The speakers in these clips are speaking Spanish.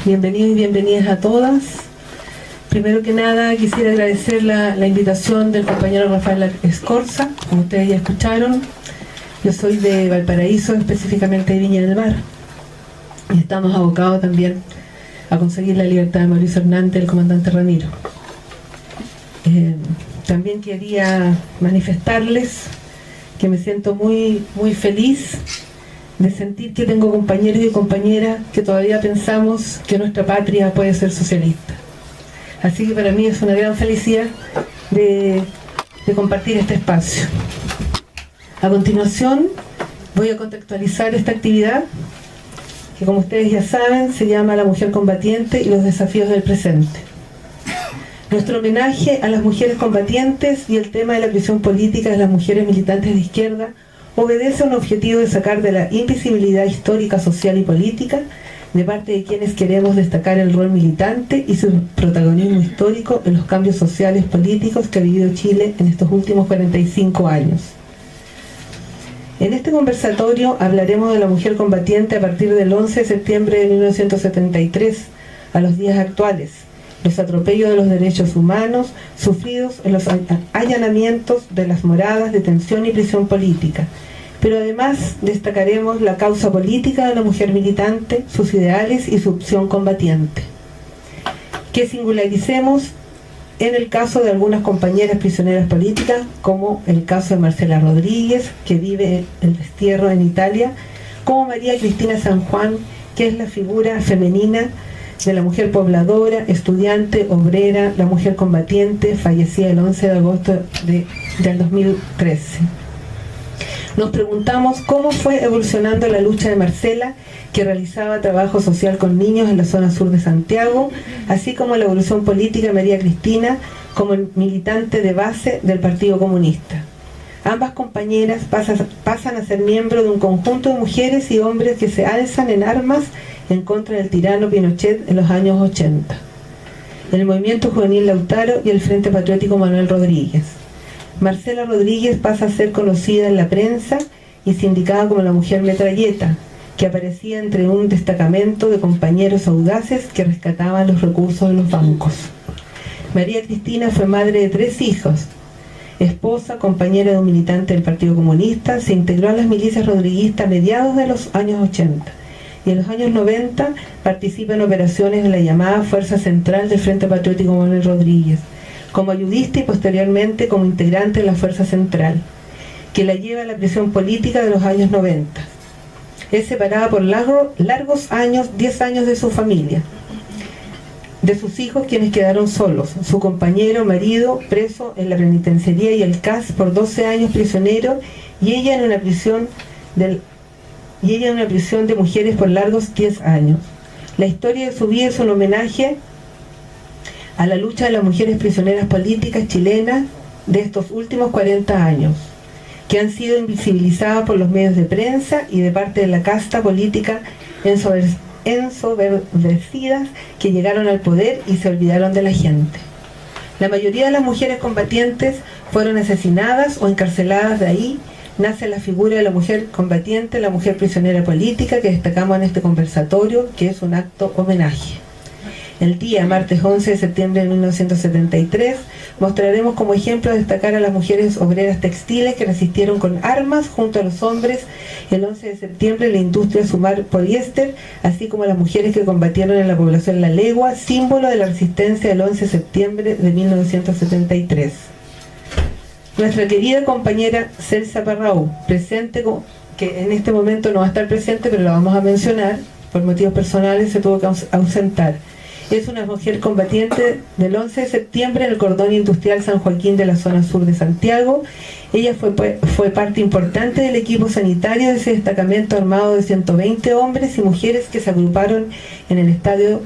Bienvenidos y bienvenidas a todas. Primero que nada quisiera agradecer la invitación del compañero Rafael Escorza. Como ustedes ya escucharon, yo soy de Valparaíso, específicamente de Viña del Mar, y estamos abocados también a conseguir la libertad de Mauricio Hernández, el comandante Ramiro. También quería manifestarles que me siento muy feliz de sentir que tengo compañeros y compañeras que todavía pensamos que nuestra patria puede ser socialista. Así que para mí es una gran felicidad de compartir este espacio. A continuación voy a contextualizar esta actividad que, como ustedes ya saben, se llama La Mujer Combatiente y los desafíos del presente. Nuestro homenaje a las mujeres combatientes y el tema de la prisión política de las mujeres militantes de izquierda obedece a un objetivo de sacar de la invisibilidad histórica, social y política de parte de quienes queremos destacar el rol militante y su protagonismo histórico en los cambios sociales políticos que ha vivido Chile en estos últimos 45 años. En este conversatorio hablaremos de la mujer combatiente a partir del 11 de septiembre de 1973 a los días actuales, los atropellos de los derechos humanos sufridos en los allanamientos de las moradas, detención y prisión política. Pero además destacaremos la causa política de la mujer militante, sus ideales y su opción combatiente. Que singularicemos en el caso de algunas compañeras prisioneras políticas, como el caso de Marcela Rodríguez, que vive el destierro en Italia, como María Cristina San Juan, que es la figura femenina de la mujer pobladora, estudiante, obrera, la mujer combatiente, fallecida el 11 de agosto del 2013. Nos preguntamos cómo fue evolucionando la lucha de Marcela, que realizaba trabajo social con niños en la zona sur de Santiago, así como la evolución política de María Cristina como militante de base del Partido Comunista. Ambas compañeras pasan a ser miembros de un conjunto de mujeres y hombres que se alzan en armas en contra del tirano Pinochet en los años 80. El movimiento juvenil Lautaro y el Frente Patriótico Manuel Rodríguez. Marcela Rodríguez pasa a ser conocida en la prensa y sindicada como la mujer metralleta, que aparecía entre un destacamento de compañeros audaces que rescataban los recursos de los bancos. María Cristina fue madre de 3 hijos, esposa, compañera de un militante del Partido Comunista, se integró a las milicias rodriguistas a mediados de los años 80 y en los años 90 participa en operaciones de la llamada Fuerza Central del Frente Patriótico Manuel Rodríguez, como ayudista y posteriormente como integrante de la Fuerza Central, que la lleva a la prisión política de los años 90. Es separada por largos años, 10 años de su familia, de sus hijos quienes quedaron solos, su compañero, marido, preso en la penitenciaría y el CAS por 12 años prisionero, y ella en una prisión de mujeres por largos 10 años. La historia de su vida es un homenaje a la lucha de las mujeres prisioneras políticas chilenas de estos últimos 40 años, que han sido invisibilizadas por los medios de prensa y de parte de la casta política ensoberbecidas que llegaron al poder y se olvidaron de la gente. La mayoría de las mujeres combatientes fueron asesinadas o encarceladas. De ahí nace la figura de la mujer combatiente, la mujer prisionera política, que destacamos en este conversatorio, que es un acto homenaje. El día martes 11 de septiembre de 1973 mostraremos como ejemplo a destacar a las mujeres obreras textiles que resistieron con armas junto a los hombres el 11 de septiembre en la industria Sumar Poliéster, así como a las mujeres que combatieron en la población La Legua, símbolo de la resistencia del 11 de septiembre de 1973. Nuestra querida compañera Celsa Parraú, presente, que en este momento no va a estar presente, pero la vamos a mencionar, por motivos personales se tuvo que ausentar. Es una mujer combatiente del 11 de septiembre en el cordón industrial San Joaquín de la zona sur de Santiago. Ella fue parte importante del equipo sanitario de ese destacamento armado de 120 hombres y mujeres que se agruparon en el estadio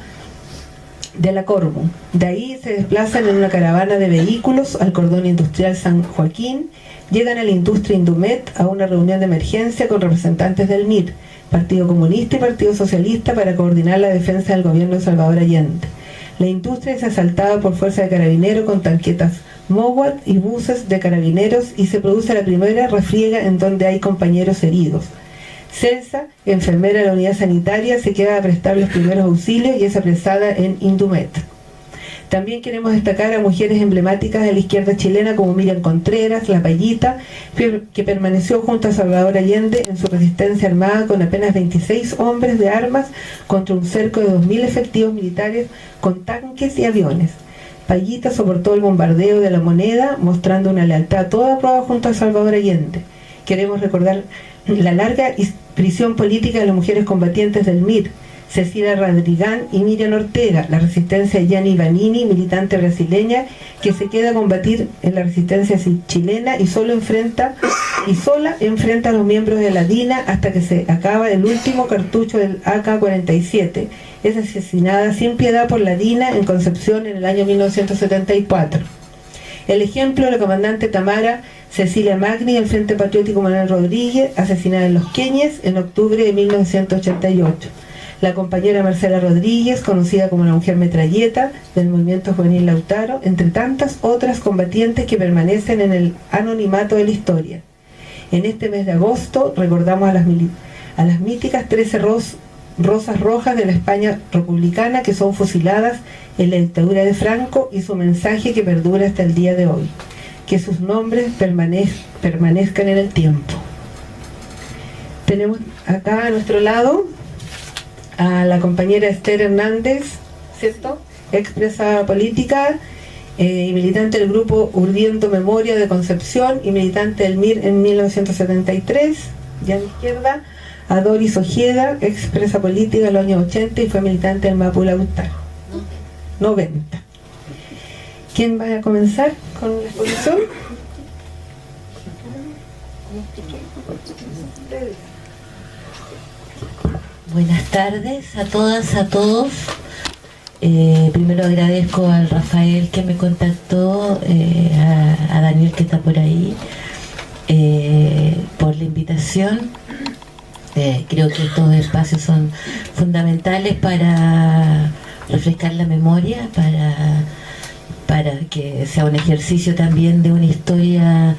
de la Cormu. De ahí se desplazan en una caravana de vehículos al cordón industrial San Joaquín, llegan a la industria Indumet a una reunión de emergencia con representantes del MIR, Partido Comunista y Partido Socialista, para coordinar la defensa del gobierno de Salvador Allende. La industria es asaltada por fuerza de carabineros con tanquetas Mowat y buses de carabineros y se produce la primera refriega en donde hay compañeros heridos. Celsa, enfermera de la unidad sanitaria, se queda a prestar los primeros auxilios y es apresada en Indumet. También queremos destacar a mujeres emblemáticas de la izquierda chilena como Miriam Contreras, La Payita, que permaneció junto a Salvador Allende en su resistencia armada con apenas 26 hombres de armas contra un cerco de 2.000 efectivos militares con tanques y aviones. Payita soportó el bombardeo de La Moneda, mostrando una lealtad a toda prueba junto a Salvador Allende. Queremos recordar la larga prisión política de las mujeres combatientes del MIR, Cecilia Radrigán y Miriam Ortega, la resistencia de Gianni Vanini, militante brasileña, que se queda a combatir en la resistencia chilena y sola enfrenta a los miembros de la DINA hasta que se acaba el último cartucho del AK-47. Es asesinada sin piedad por la DINA en Concepción en el año 1974. El ejemplo de la comandante Tamara Cecilia Magni del Frente Patriótico Manuel Rodríguez, asesinada en Los Queñes en octubre de 1988. La compañera Marcela Rodríguez, conocida como la mujer metralleta del movimiento juvenil Lautaro, entre tantas otras combatientes que permanecen en el anonimato de la historia. En este mes de agosto recordamos a las míticas 13 rosas rojas de la España republicana que son fusiladas en la dictadura de Franco y su mensaje que perdura hasta el día de hoy. Que sus nombres permanezcan en el tiempo. Tenemos acá a nuestro lado a la compañera Esther Hernández, ¿cierto? Expresa política y militante del grupo Urdiendo Memoria de Concepción y militante del MIR en 1973, ya a la izquierda, a Doris Ojeda, expresa política en los años 80 y fue militante del Mapu Lautaro. 90. ¿Quién va a comenzar con la exposición? Buenas tardes a todas, a todos. Primero agradezco al Rafael que me contactó, a Daniel que está por ahí, por la invitación. Creo que estos espacios son fundamentales para refrescar la memoria, para que sea un ejercicio también de una historia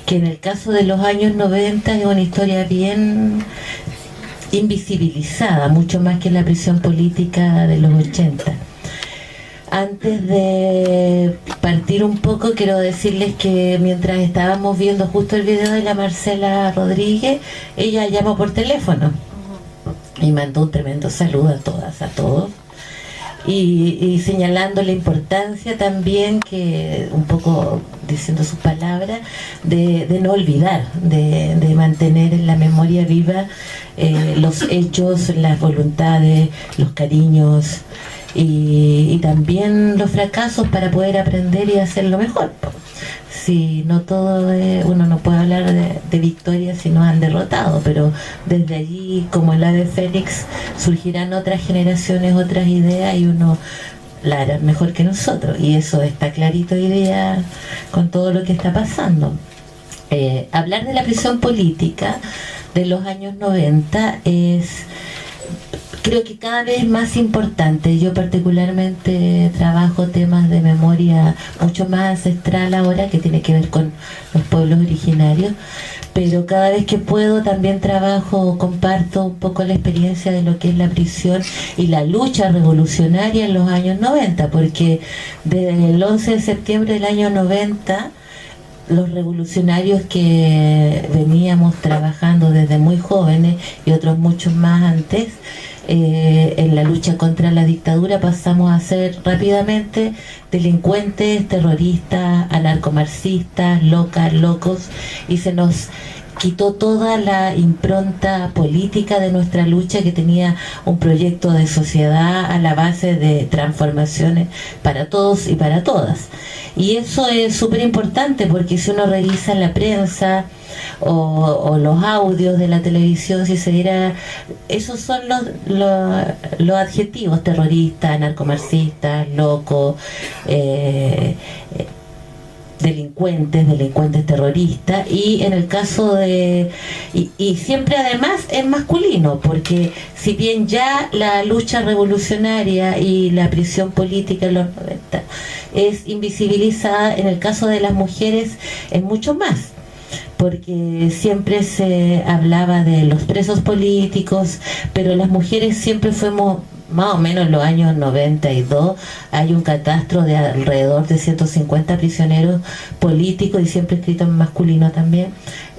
que en el caso de los años 90 es una historia bien invisibilizada, mucho más que la prisión política de los 80. Antes de partir un poco, quiero decirles que mientras estábamos viendo justo el video de la Marcela Rodríguez, ella llamó por teléfono y mandó un tremendo saludo a todas, a todos, y señalando la importancia también, que un poco diciendo sus palabras, de no olvidar, de mantener en la memoria viva los hechos, las voluntades, los cariños y también los fracasos para poder aprender y hacerlo mejor. Si no todo uno no puede hablar de victorias si no han derrotado, pero desde allí, como el ave fénix, surgirán otras generaciones, otras ideas y uno la hará mejor que nosotros, y eso está clarito hoy día con todo lo que está pasando. Hablar de la prisión política de los años 90 creo que cada vez más importante. Yo particularmente trabajo temas de memoria mucho más ancestral ahora, que tiene que ver con los pueblos originarios, pero cada vez que puedo también comparto un poco la experiencia de lo que es la prisión y la lucha revolucionaria en los años 90, porque desde el 11 de septiembre del año 90, los revolucionarios que veníamos trabajando desde muy jóvenes y otros muchos más antes, en la lucha contra la dictadura, pasamos a ser rápidamente delincuentes, terroristas, anarcomarxistas, locas, locos, y se nos quitó toda la impronta política de nuestra lucha, que tenía un proyecto de sociedad a la base de transformaciones para todos y para todas. Y eso es súper importante, porque si uno revisa la prensa o los audios de la televisión, si se diera, esos son los adjetivos: terroristas, anarcomarxistas, locos, delincuentes terroristas, y en el caso de y siempre además es masculino, porque si bien ya la lucha revolucionaria y la prisión política en los 90 es invisibilizada, en el caso de las mujeres es mucho más, porque siempre se hablaba de los presos políticos, pero las mujeres siempre fuimos, más o menos en los años 92, hay un catastro de alrededor de 150 prisioneros políticos, y siempre escrito en masculino también,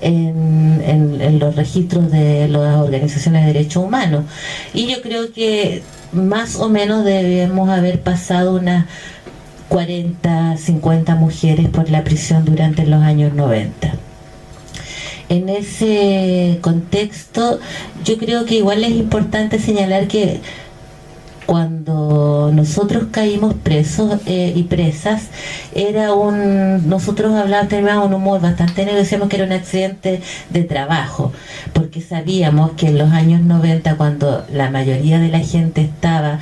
en los registros de las organizaciones de derechos humanos. Y yo creo que más o menos debemos haber pasado unas 40, 50 mujeres por la prisión durante los años 90. En ese contexto, yo creo que igual es importante señalar que cuando nosotros caímos presos y presas, nosotros teníamos un humor bastante negro, decíamos que era un accidente de trabajo, porque sabíamos que en los años 90, cuando la mayoría de la gente estaba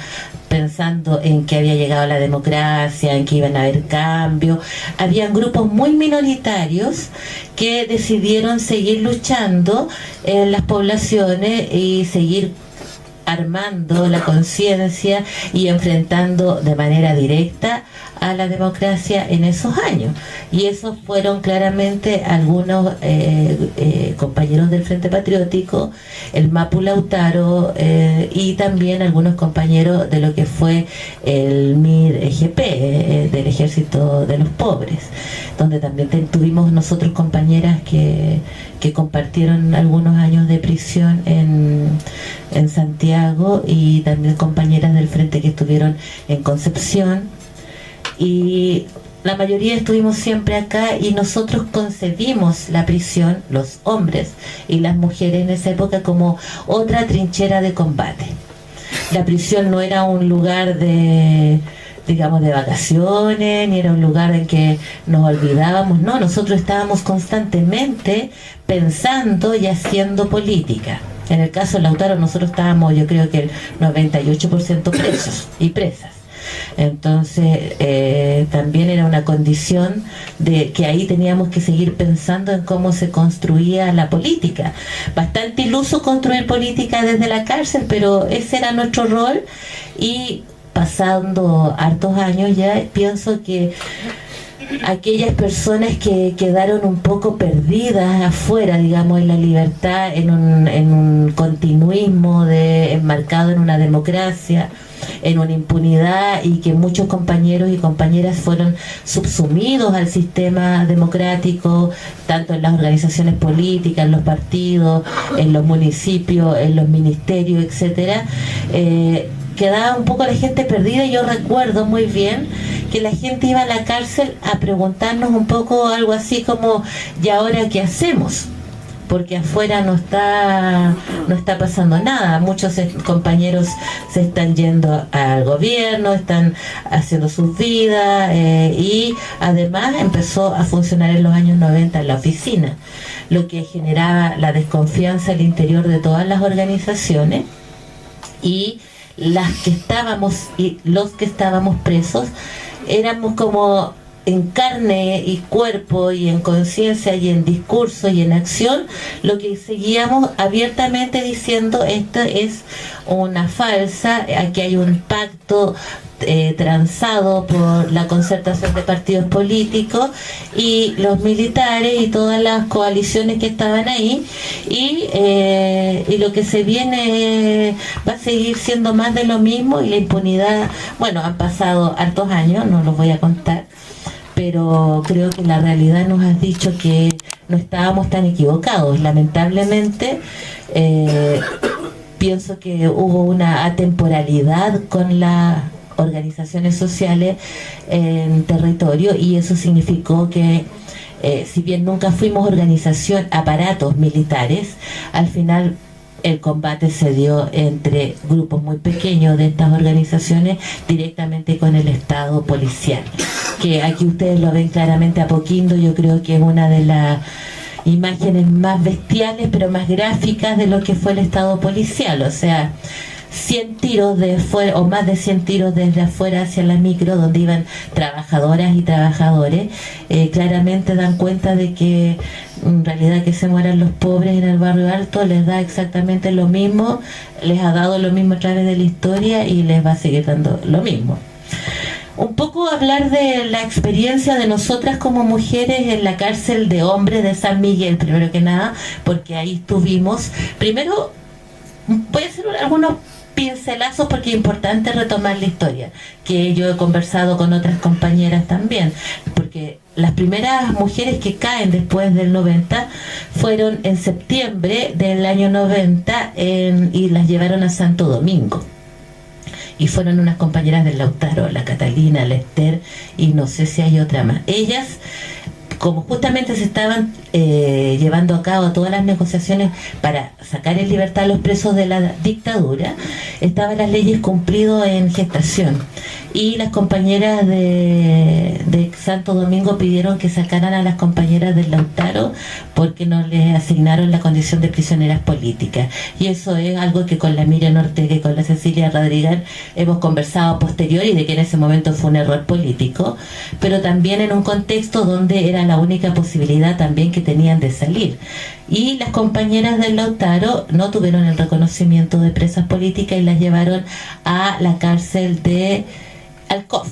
pensando en que había llegado la democracia, en que iban a haber cambios, habían grupos muy minoritarios que decidieron seguir luchando en las poblaciones y seguir armando la conciencia y enfrentando de manera directa a la democracia en esos años. Y esos fueron claramente algunos compañeros del Frente Patriótico, el Mapu Lautaro, y también algunos compañeros de lo que fue el MIR-EGP, del Ejército de los Pobres, donde también tuvimos nosotros compañeras que compartieron algunos años de prisión en Santiago, y también compañeras del Frente que estuvieron en Concepción, y la mayoría estuvimos siempre acá, y nosotros concebimos la prisión, los hombres y las mujeres en esa época, como otra trinchera de combate. La prisión no era un lugar de vacaciones, ni era un lugar en que nos olvidábamos, no, nosotros estábamos constantemente pensando y haciendo política. En el caso de Lautaro, nosotros estábamos, yo creo que el 98% presos y presas. Entonces también era una condición de que ahí teníamos que seguir pensando en cómo se construía la política. Bastante iluso construir política desde la cárcel, pero ese era nuestro rol, y pasando hartos años ya pienso que aquellas personas que quedaron un poco perdidas afuera, digamos, en la libertad, en un continuismo enmarcado en una democracia, en una impunidad, y que muchos compañeros y compañeras fueron subsumidos al sistema democrático, tanto en las organizaciones políticas, en los partidos, en los municipios, en los ministerios, etcétera. Quedaba un poco la gente perdida, y yo recuerdo muy bien que la gente iba a la cárcel a preguntarnos un poco algo así como: ¿y ahora qué hacemos? Porque afuera no está pasando nada. Muchos compañeros se están yendo al gobierno, están haciendo sus vidas, y además empezó a funcionar en los años 90 la oficina, lo que generaba la desconfianza al interior de todas las organizaciones, y las que estábamos y los que estábamos presos éramos como en carne y cuerpo y en conciencia y en discurso y en acción lo que seguíamos abiertamente diciendo: esto es una falsa, aquí hay un pacto transado por la concertación de partidos políticos y los militares y todas las coaliciones que estaban ahí, y lo que se viene va a seguir siendo más de lo mismo, y la impunidad, bueno, han pasado hartos años, no los voy a contar, pero creo que la realidad nos ha dicho que no estábamos tan equivocados. Lamentablemente pienso que hubo una atemporalidad con las organizaciones sociales en territorio, y eso significó que si bien nunca fuimos aparatos militares, al final el combate se dio entre grupos muy pequeños de estas organizaciones directamente con el Estado policial, que aquí ustedes lo ven claramente. Apoquindo yo creo que es una de las imágenes más bestiales pero más gráficas de lo que fue el Estado policial. O sea, 100 tiros de fuera, o más de 100 tiros desde afuera hacia la micro, donde iban trabajadoras y trabajadores, claramente dan cuenta de que en realidad que se mueran los pobres en el barrio alto les da exactamente lo mismo, les ha dado lo mismo a través de la historia y les va a seguir dando lo mismo. un poco hablar de la experiencia de nosotras como mujeres en la cárcel de hombres de San Miguel, primero que nada, porque ahí estuvimos. Primero, voy a hacer algunos pincelazos porque es importante retomar la historia, que yo he conversado con otras compañeras también, porque las primeras mujeres que caen después del 90 fueron en septiembre del año 90 y las llevaron a Santo Domingo. Y fueron unas compañeras del Lautaro, la Catalina, la Esther, y no sé si hay otra más. Ellas, como justamente se estaban llevando a cabo todas las negociaciones para sacar en libertad a los presos de la dictadura, estaban las leyes cumplido en gestación. Y las compañeras de Santo Domingo pidieron que sacaran a las compañeras del Lautaro porque no les asignaron la condición de prisioneras políticas. Y eso es algo que con la Miriam Ortega y con la Cecilia Rodríguez hemos conversado posterior, y de que en ese momento fue un error político, pero también en un contexto donde era la única posibilidad también que tenían de salir. Y las compañeras del Lautaro no tuvieron el reconocimiento de presas políticas y las llevaron a la cárcel de Alcof,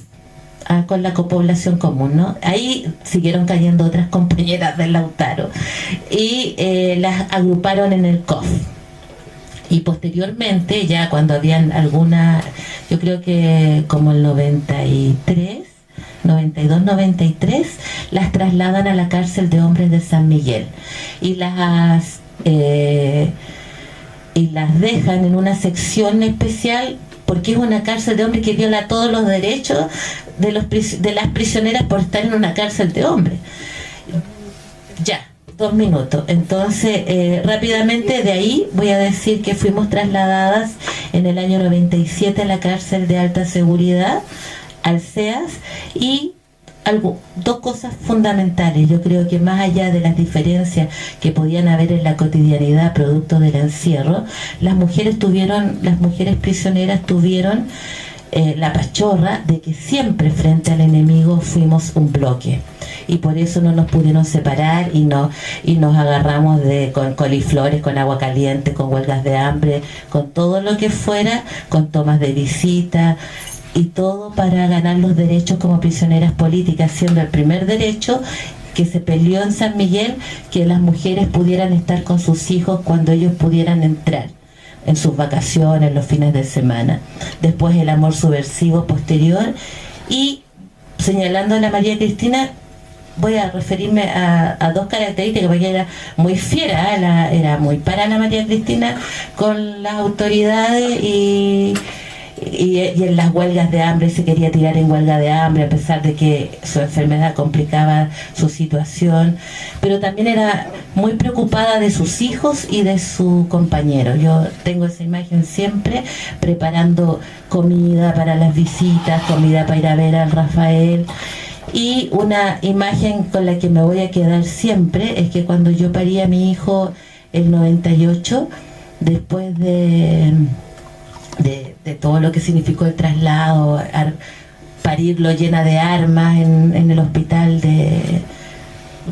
con la copoblación común, ¿no? Ahí siguieron cayendo otras compañeras del Lautaro y las agruparon en el COF. Y posteriormente, ya cuando habían algunas, yo creo que como el 93, 92, 93, las trasladan a la cárcel de hombres de San Miguel y las dejan en una sección especial, porque es una cárcel de hombres que viola todos los derechos de las prisioneras por estar en una cárcel de hombres. Ya, 2 minutos. Entonces, rápidamente de ahí voy a decir que fuimos trasladadas en el año 97 a la cárcel de alta seguridad, al CEAS, y dos cosas fundamentales. Yo creo que más allá de las diferencias que podían haber en la cotidianidad producto del encierro, las mujeres prisioneras tuvieron la pachorra de que siempre frente al enemigo fuimos un bloque, y por eso no nos pudieron separar y nos agarramos con coliflores, con agua caliente, con huelgas de hambre, con todo lo que fuera, con tomas de visita y todo para ganar los derechos como prisioneras políticas, siendo el primer derecho que se peleó en San Miguel que las mujeres pudieran estar con sus hijos cuando ellos pudieran entrar en sus vacaciones, los fines de semana. Después el amor subversivo posterior, y señalando a la María Cristina, voy a referirme a dos características, porque era muy fiera, era muy para la María Cristina con las autoridades y en las huelgas de hambre, se quería tirar en huelga de hambre a pesar de que su enfermedad complicaba su situación, pero también era muy preocupada de sus hijos y de su compañero. Yo tengo esa imagen siempre, preparando comida para las visitas, comida para ir a ver al Rafael. Y una imagen con la que me voy a quedar siempre es que cuando yo parí a mi hijo el 98, después de todo lo que significó el traslado, parirlo llena de armas en el hospital de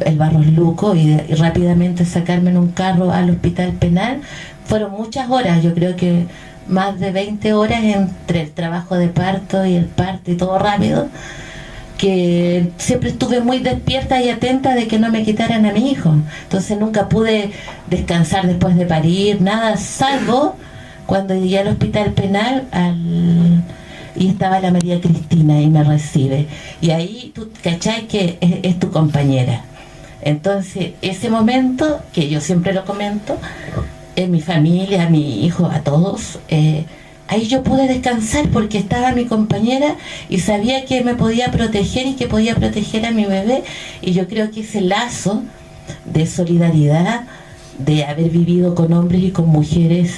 el Barros Luco, y rápidamente sacarme en un carro al hospital penal, fueron muchas horas, yo creo que más de 20 horas entre el trabajo de parto y el parto y todo rápido, que siempre estuve muy despierta y atenta de que no me quitaran a mi hijo. Entonces nunca pude descansar después de parir, nada, salvo cuando llegué al hospital penal y estaba la María Cristina y me recibe. Y ahí tú cachai que es tu compañera. Entonces, ese momento, que yo siempre lo comento, en mi familia, a mi hijo, a todos, ahí yo pude descansar porque estaba mi compañera y sabía que me podía proteger y que podía proteger a mi bebé. Y yo creo que ese lazo de solidaridad, de haber vivido con hombres y con mujeres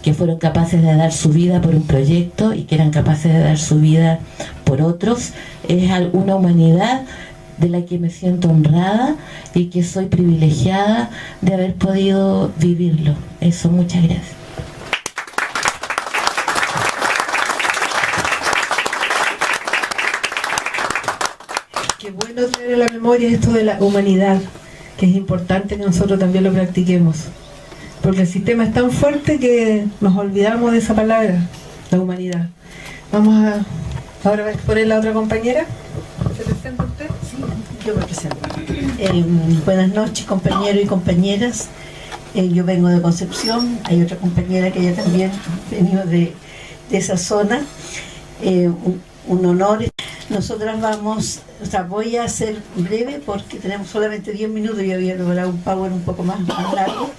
que fueron capaces de dar su vida por un proyecto y que eran capaces de dar su vida por otros, es una humanidad de la que me siento honrada y que soy privilegiada de haber podido vivirlo. Eso, muchas gracias. Qué bueno traer a la memoria esto de la humanidad, que es importante que nosotros también lo practiquemos, porque el sistema es tan fuerte que nos olvidamos de esa palabra, la humanidad. Vamos a Ahora va a exponer la otra compañera. ¿Se presenta usted? Sí, yo me presento. Buenas noches, compañeros y compañeras. Yo vengo de Concepción, hay otra compañera que ella también venido de esa zona. Un honor. Nosotras vamos, voy a ser breve porque tenemos solamente 10 minutos y había logrado un power un poco más largo.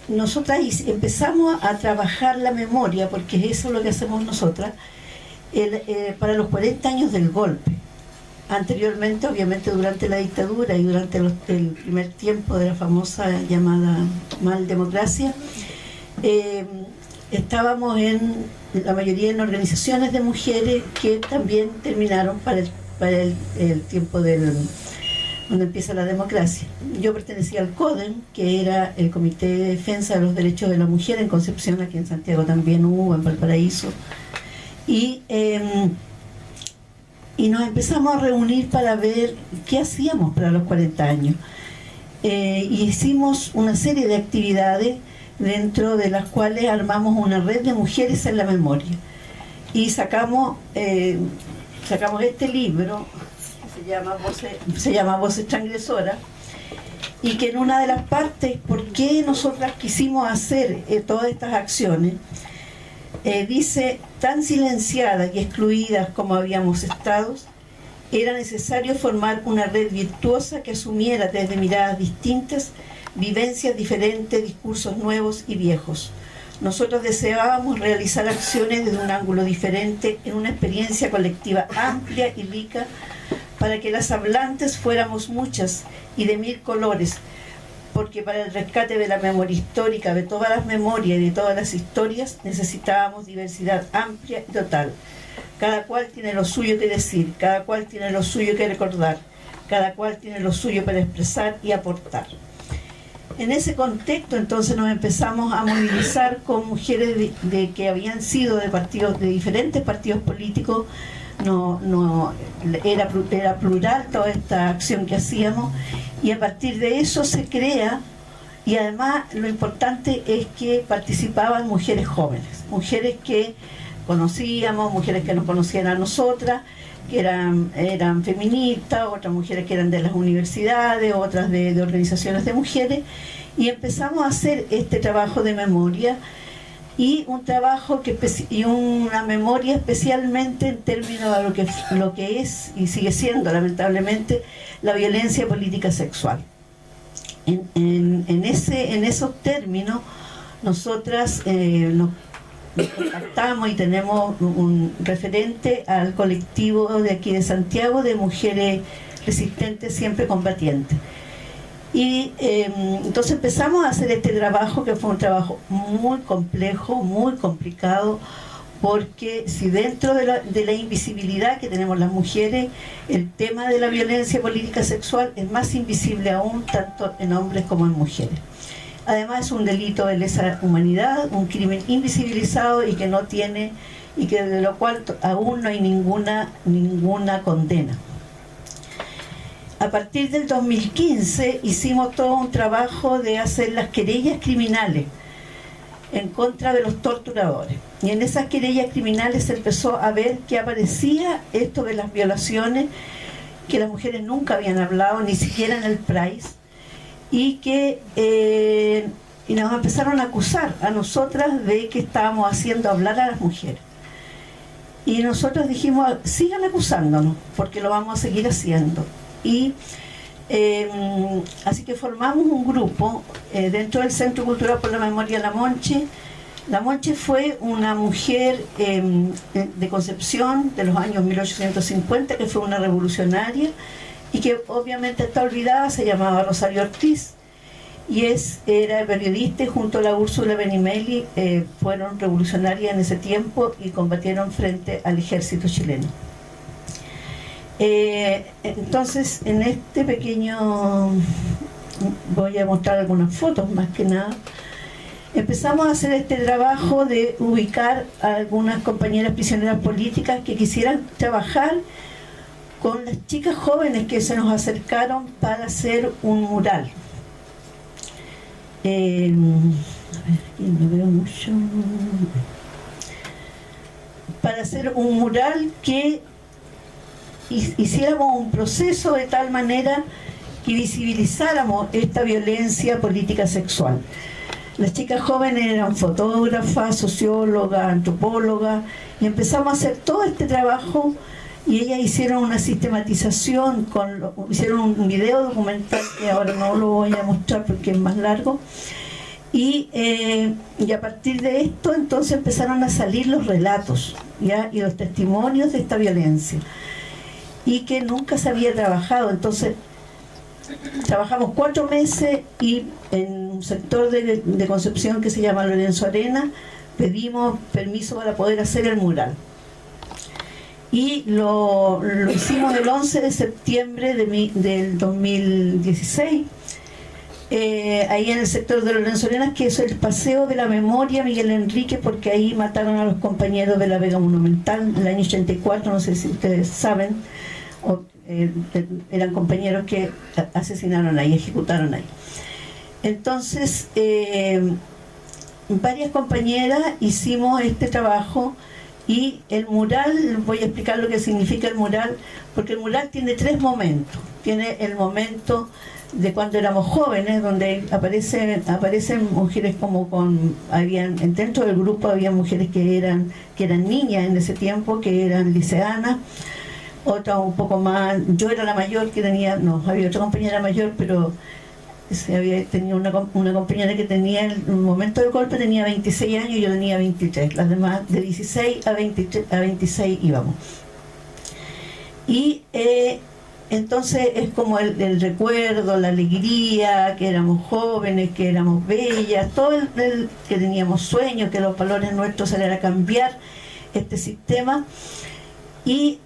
Nosotras empezamos a trabajar la memoria, porque eso es lo que hacemos nosotras, para los 40 años del golpe. Anteriormente, obviamente, durante la dictadura y durante el primer tiempo de la famosa llamada mal democracia, estábamos la mayoría en organizaciones de mujeres que también terminaron para el tiempo donde empieza la democracia. Yo pertenecía al CODEM, que era el Comité de Defensa de los Derechos de la Mujer en Concepción, aquí en Santiago también hubo, en Valparaíso, y nos empezamos a reunir para ver qué hacíamos para los 40 años. Y hicimos una serie de actividades dentro de las cuales armamos una red de mujeres en la memoria. Y sacamos este libro, que se llama Voces Transgresoras, y que en una de las partes, ¿por qué nosotras quisimos hacer todas estas acciones? Dice, tan silenciadas y excluidas como habíamos estado, era necesario formar una red virtuosa que asumiera desde miradas distintas, vivencias diferentes, discursos nuevos y viejos. Nosotros deseábamos realizar acciones desde un ángulo diferente, en una experiencia colectiva amplia y rica, para que las hablantes fuéramos muchas y de 1000 colores, porque para el rescate de la memoria histórica, de todas las memorias y de todas las historias, necesitábamos diversidad amplia y total. Cada cual tiene lo suyo que decir, cada cual tiene lo suyo que recordar, cada cual tiene lo suyo para expresar y aportar. En ese contexto, entonces, nos empezamos a movilizar con mujeres que habían sido de diferentes partidos políticos. Era plural toda esta acción que hacíamos, y a partir de eso se crea, y además lo importante es que participaban mujeres jóvenes, mujeres que conocíamos, mujeres que nos conocían a nosotras, que eran feministas, otras mujeres que eran de las universidades, otras de organizaciones de mujeres, y empezamos a hacer este trabajo de memoria, y un trabajo y una memoria especialmente en términos de lo que es y sigue siendo lamentablemente la violencia política sexual. En esos términos nosotras nos contactamos y tenemos un referente al colectivo de aquí de Santiago de mujeres resistentes siempre combatientes. Y entonces empezamos a hacer este trabajo, que fue un trabajo muy complejo, muy complicado, porque si dentro de la invisibilidad que tenemos las mujeres, el tema de la violencia política sexual es más invisible aún, tanto en hombres como en mujeres. Además es un delito de lesa humanidad, un crimen invisibilizado y que de lo cual aún no hay ninguna condena. A partir del 2015 hicimos todo un trabajo de hacer las querellas criminales en contra de los torturadores. Y en esas querellas criminales se empezó a ver que aparecía esto de las violaciones, que las mujeres nunca habían hablado, ni siquiera en el Price, y nos empezaron a acusar a nosotras de que estábamos haciendo hablar a las mujeres. Y nosotros dijimos, sigan acusándonos, porque lo vamos a seguir haciendo. Y así que formamos un grupo dentro del Centro Cultural por la Memoria La Monche. La Monche fue una mujer de Concepción de los años 1850, que fue una revolucionaria y que obviamente está olvidada. Se llamaba Rosario Ortiz y era periodista, y junto a la Úrsula Benimeli fueron revolucionarias en ese tiempo y combatieron frente al ejército chileno. Entonces, en este pequeño, voy a mostrar algunas fotos más que nada. Empezamos a hacer este trabajo de ubicar a algunas compañeras prisioneras políticas que quisieran trabajar con las chicas jóvenes que se nos acercaron para hacer un mural. A ver, aquí no veo mucho. para hacer un mural que hiciéramos un proceso de tal manera que visibilizáramos esta violencia política sexual. Las chicas jóvenes eran fotógrafas, sociólogas, antropólogas, y empezamos a hacer todo este trabajo, y ellas hicieron una sistematización, hicieron un video documental que ahora no lo voy a mostrar porque es más largo, y a partir de esto entonces empezaron a salir los relatos, ¿ya? Y los testimonios de esta violencia, y que nunca se había trabajado. Entonces trabajamos 4 meses, y en un sector de Concepción que se llama Lorenzo Arena pedimos permiso para poder hacer el mural, y lo hicimos el 11 de septiembre del 2016, ahí en el sector de Lorenzo Arenas, que es el Paseo de la Memoria Miguel Enrique, porque ahí mataron a los compañeros de la Vega Monumental en el año 84, no sé si ustedes saben, eran compañeros que asesinaron ahí, ejecutaron ahí. Entonces varias compañeras hicimos este trabajo, y el mural, voy a explicar lo que significa el mural, porque el mural tiene 3 momentos. Tiene el momento de cuando éramos jóvenes, donde aparecen mujeres dentro del grupo había mujeres que eran niñas en ese tiempo, que eran liceanas, otra un poco más, yo era la mayor que había otra compañera mayor, pero tenía una compañera que tenía, en el momento del golpe tenía 26 años y yo tenía 23, las demás de 16 a 26 íbamos. Y entonces es como el recuerdo, la alegría, que éramos jóvenes, que éramos bellas, que teníamos sueños, que los valores nuestros eran cambiar este sistema. Y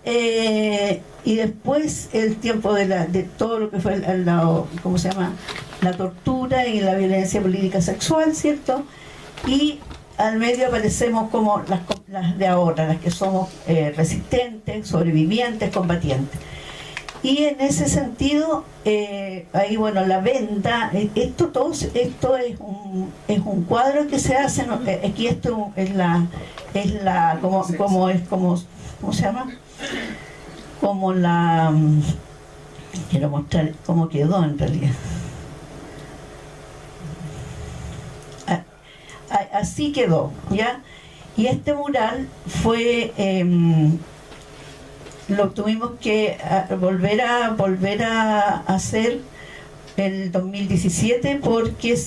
después el tiempo de todo lo que fue ¿cómo se llama? La tortura y la violencia política sexual, ¿cierto? Y al medio aparecemos como las de ahora, las que somos resistentes, sobrevivientes, combatientes. Y en ese sentido, ahí bueno, la venda, esto es un cuadro que se hace, aquí esto ¿cómo se llama? Quiero mostrar cómo quedó en realidad. Así quedó, ¿ya? Y este mural fue, lo tuvimos que volver a hacer el 2017, porque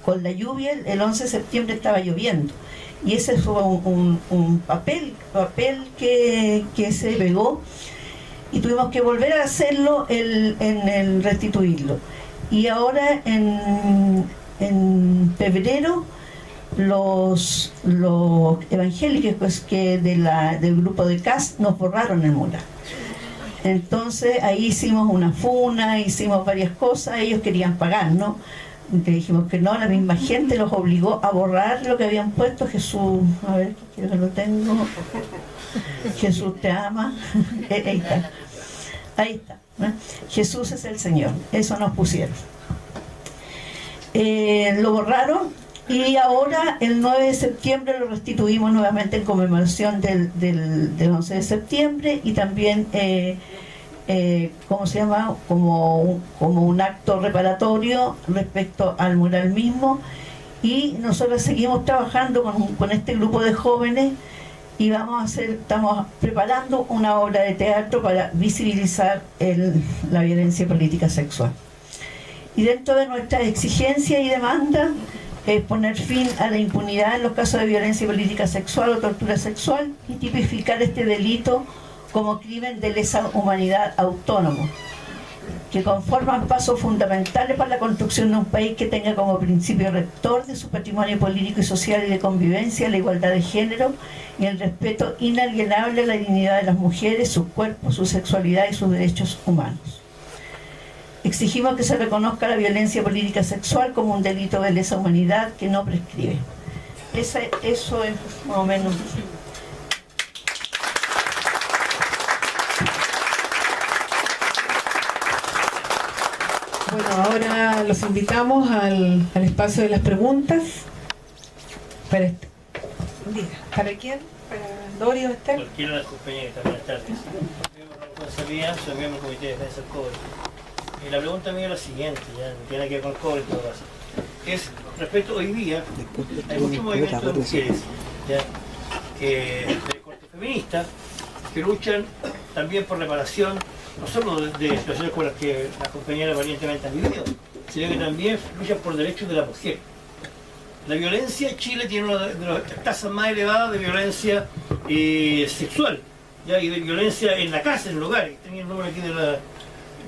con la lluvia, el 11 de septiembre estaba lloviendo. Y ese fue un papel que se pegó, y tuvimos que volver a hacerlo en restituirlo. Y ahora en febrero los evangélicos del grupo de CAS nos borraron el mural. Entonces ahí hicimos una funa, hicimos varias cosas, ellos querían pagar, ¿no? Le dijimos que no, la misma gente los obligó a borrar lo que habían puesto. Jesús, a ver, quiero que lo tengo. Jesús te ama. Ahí está. ¿no? Jesús es el Señor. Eso nos pusieron. Lo borraron, y ahora el 9 de septiembre lo restituimos nuevamente en conmemoración del 11 de septiembre, y también ¿cómo se llama? Como un acto reparatorio respecto al mural mismo. Y nosotros seguimos trabajando con este grupo de jóvenes, y estamos preparando una obra de teatro para visibilizar la violencia política sexual. Y dentro de nuestras exigencias y demandas es poner fin a la impunidad en los casos de violencia política sexual o tortura sexual, y tipificar este delito como crimen de lesa humanidad autónomo, que conforman pasos fundamentales para la construcción de un país que tenga como principio rector de su patrimonio político y social y de convivencia la igualdad de género y el respeto inalienable a la dignidad de las mujeres, sus cuerpos, su sexualidad y sus derechos humanos. Exigimos que se reconozca la violencia política sexual como un delito de lesa humanidad que no prescribe. Eso es más o menos. Bueno, ahora los invitamos al espacio de las preguntas. ¿Para quién? Dorio, Esther. Cualquiera de las compañeras, buenas tardes. Miembro de la responsabilidad, soy miembro del Comité de Defensa del Cobre. La pregunta mía es la siguiente, ya no tiene que ver con el cobre en todo caso. Es respecto hoy día, hay muchos movimientos de mujeres, ya, de corte feminista, que luchan también por reparación, no solo de situaciones como las que las compañeras valientemente han vivido, sino que también luchan por derechos de la mujer. La violencia, Chile tiene una de las tasas más elevadas de violencia sexual, ¿ya? Y de violencia en la casa, en el hogar. Tenía el número aquí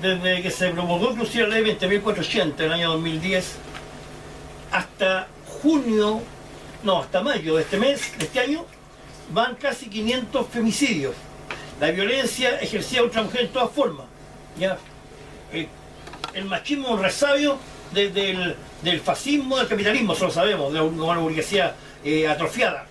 desde que se promulgó inclusive la ley 20.480 en el año 2010 hasta junio, no, hasta mayo de este mes, de este año, van casi 500 femicidios. La violencia ejercida contra la mujer en todas formas, ¿ya? El machismo es un resabio del fascismo, del capitalismo, eso lo sabemos, de una burguesía atrofiada.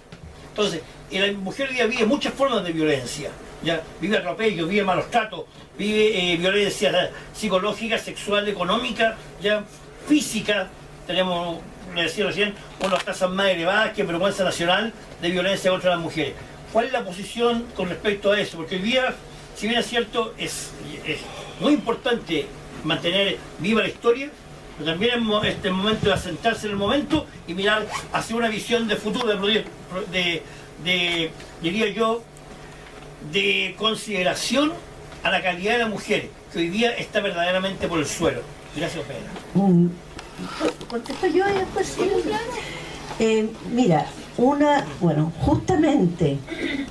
Entonces, la mujer hoy día vive muchas formas de violencia, ¿ya? Vive atropello, vive malos tratos, vive violencia psicológica, sexual, económica, ya física. Tenemos, le decía recién, una de las tasas más elevadas que vergüenza nacional de violencia contra las mujeres. ¿Cuál es la posición con respecto a eso? Porque hoy día, si bien es cierto, es muy importante mantener viva la historia, pero también es el momento de asentarse en el momento y mirar hacia una visión de futuro, diría yo, de consideración a la calidad de las mujeres, que hoy día está verdaderamente por el suelo. Gracias, Pedro. ¿Contesto yo y después sí? Mira, justamente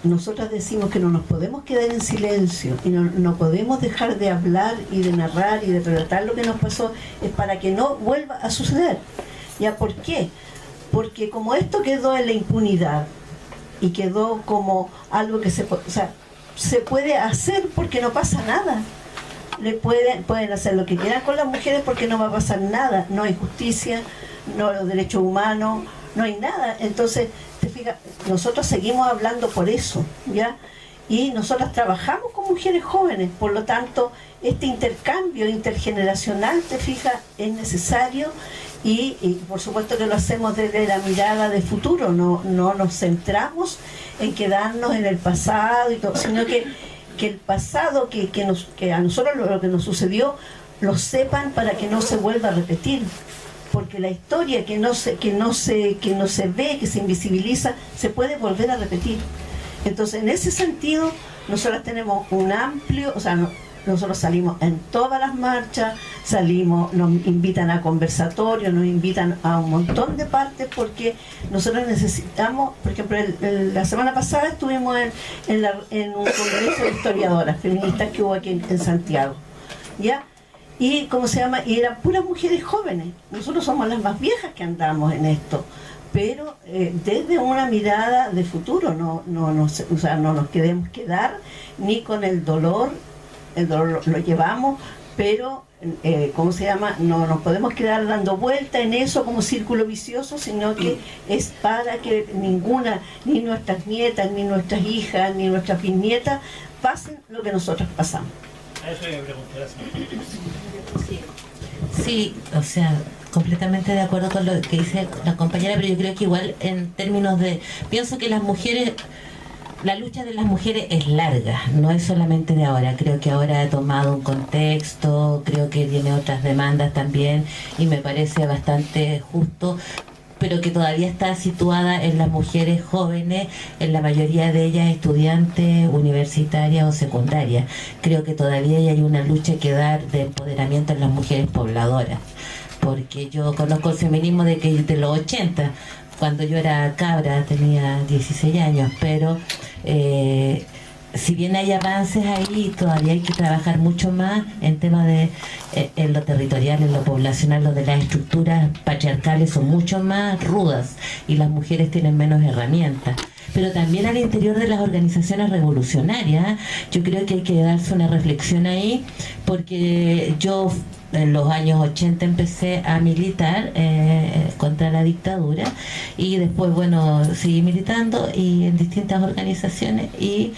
nosotros decimos que no nos podemos quedar en silencio y no podemos dejar de hablar y de narrar y de relatar lo que nos pasó, es para que no vuelva a suceder. ¿Ya? ¿Por qué? Porque como esto quedó en la impunidad y quedó como algo que se puede hacer porque no pasa nada. Pueden hacer lo que quieran con las mujeres porque no va a pasar nada, no hay justicia, no hay derechos humanos, no hay nada. Entonces, te fijas, nosotros seguimos hablando por eso, ¿ya? Y nosotras trabajamos con mujeres jóvenes, por lo tanto, este intercambio intergeneracional, te fijas, es necesario y por supuesto que lo hacemos desde la mirada de futuro, no nos centramos en quedarnos en el pasado y todo, sino que el pasado que a nosotros lo que nos sucedió lo sepan para que no se vuelva a repetir, porque la historia que no se ve, que se invisibiliza, se puede volver a repetir. Entonces, en ese sentido, nosotros tenemos un amplio, nosotros salimos en todas las marchas, nos invitan a conversatorios, nos invitan a un montón de partes, porque nosotros necesitamos, por ejemplo, la semana pasada estuvimos en un congreso de historiadoras feministas que hubo aquí en Santiago, ¿ya? Y y eran puras mujeres jóvenes. Nosotros somos las más viejas que andamos en esto, pero desde una mirada de futuro, no nos queremos quedar ni con el dolor lo llevamos, pero no nos podemos quedar dando vuelta en eso como círculo vicioso, sino que es para que ninguna, ni nuestras nietas, ni nuestras hijas, ni nuestras bisnietas pasen lo que nosotros pasamos. Eso me pregunté. Sí, completamente de acuerdo con lo que dice la compañera, pero yo creo que igual en términos pienso que las mujeres, la lucha de las mujeres es larga, no es solamente de ahora. Creo que ahora ha tomado un contexto, creo que tiene otras demandas también y me parece bastante justo, pero que todavía está situada en las mujeres jóvenes, en la mayoría de ellas estudiantes universitarias o secundarias. Creo que todavía hay una lucha que dar de empoderamiento en las mujeres pobladoras, porque yo conozco el feminismo de los 80, cuando yo era cabra, tenía 16 años, pero si bien hay avances ahí, todavía hay que trabajar mucho más en temas en lo territorial, en lo poblacional, donde las estructuras patriarcales son mucho más rudas y las mujeres tienen menos herramientas. Pero también al interior de las organizaciones revolucionarias, yo creo que hay que darse una reflexión ahí, porque yo en los años 80 empecé a militar contra la dictadura y después, seguí militando y en distintas organizaciones y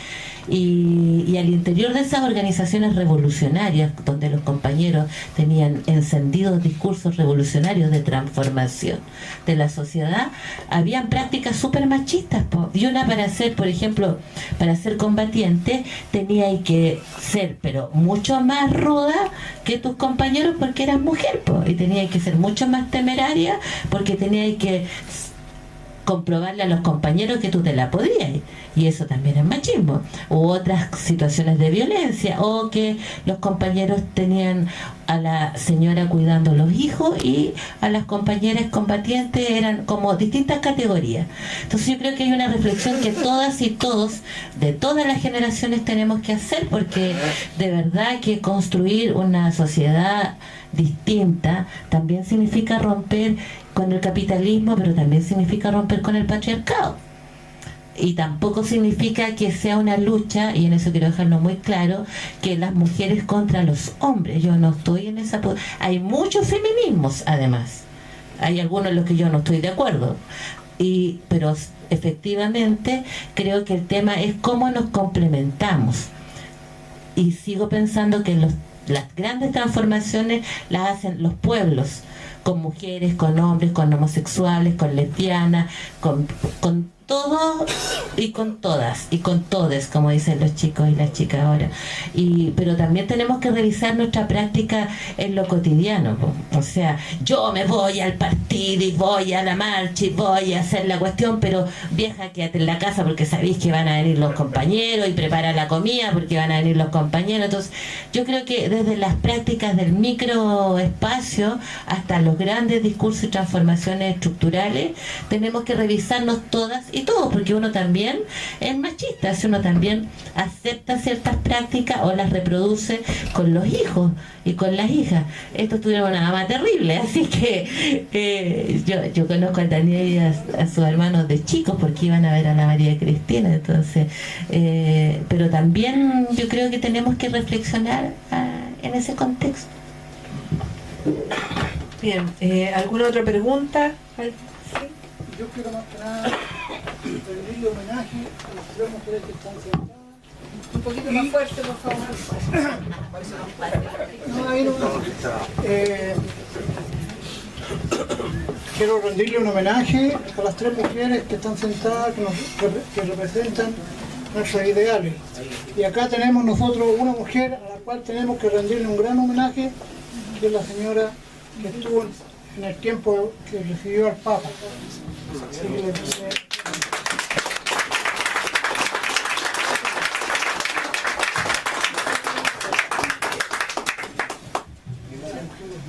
y al interior de esas organizaciones revolucionarias, donde los compañeros tenían encendidos discursos revolucionarios de transformación de la sociedad, habían prácticas súper machistas, y una para ser, por ejemplo, para ser combatiente tenía que ser, pero mucho más ruda que tus compañeros porque eras mujer, y tenía que ser mucho más temeraria porque tenía que comprobarle a los compañeros que tú te la podías, y eso también es machismo. U otras situaciones de violencia, o que los compañeros tenían a la señora cuidando los hijos y a las compañeras combatientes eran como distintas categorías. Entonces yo creo que hay una reflexión que todas y todos de todas las generaciones tenemos que hacer, porque de verdad que construir una sociedad distinta también significa romper con el capitalismo, pero también significa romper con el patriarcado, y tampoco significa que sea una lucha, y en eso quiero dejarlo muy claro, que las mujeres contra los hombres. Yo no estoy en esa... Hay muchos feminismos, además hay algunos en los que yo no estoy de acuerdo, pero efectivamente creo que el tema es cómo nos complementamos, y sigo pensando que las grandes transformaciones las hacen los pueblos, con mujeres, con hombres, con homosexuales, con lesbianas, con todos y con todas y con todes, como dicen los chicos y las chicas ahora. Pero también tenemos que revisar nuestra práctica en lo cotidiano, o sea, yo me voy al partido y voy a la marcha y voy a hacer la cuestión, pero vieja, quédate en la casa porque sabéis que van a venir los compañeros, y prepara la comida porque van a venir los compañeros. Entonces yo creo que desde las prácticas del microespacio hasta los grandes discursos y transformaciones estructurales tenemos que revisarnos todas y todos, porque uno también es machista, si uno también acepta ciertas prácticas o las reproduce con los hijos y con las hijas. Estos tuvieron una mamá terrible, así que yo conozco a Daniel y a sus hermanos de chicos porque iban a ver a la María Cristina, entonces pero también yo creo que tenemos que reflexionar en ese contexto. Bien, ¿alguna otra pregunta? Yo quiero más que nada rendirle homenaje a las 3 mujeres que están sentadas. Un poquito más fuerte, por favor. No, ahí no. Quiero rendirle un homenaje a las 3 mujeres que están sentadas, que representan nuestros ideales. Y acá tenemos nosotros una mujer a la cual tenemos que rendirle un gran homenaje, que es la señora que estuvo en el tiempo que recibió al Papa.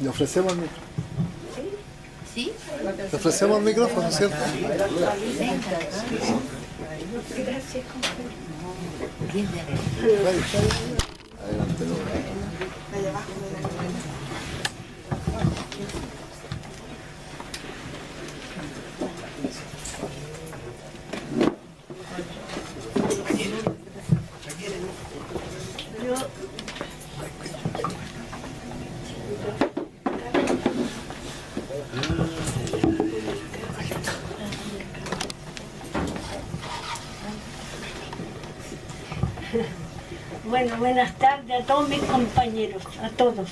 Le ofrecemos el micrófono. ¿Sí? Le ofrecemos el micrófono, ¿cierto? Adelante, Bueno, buenas tardes a todos mis compañeros, a todos.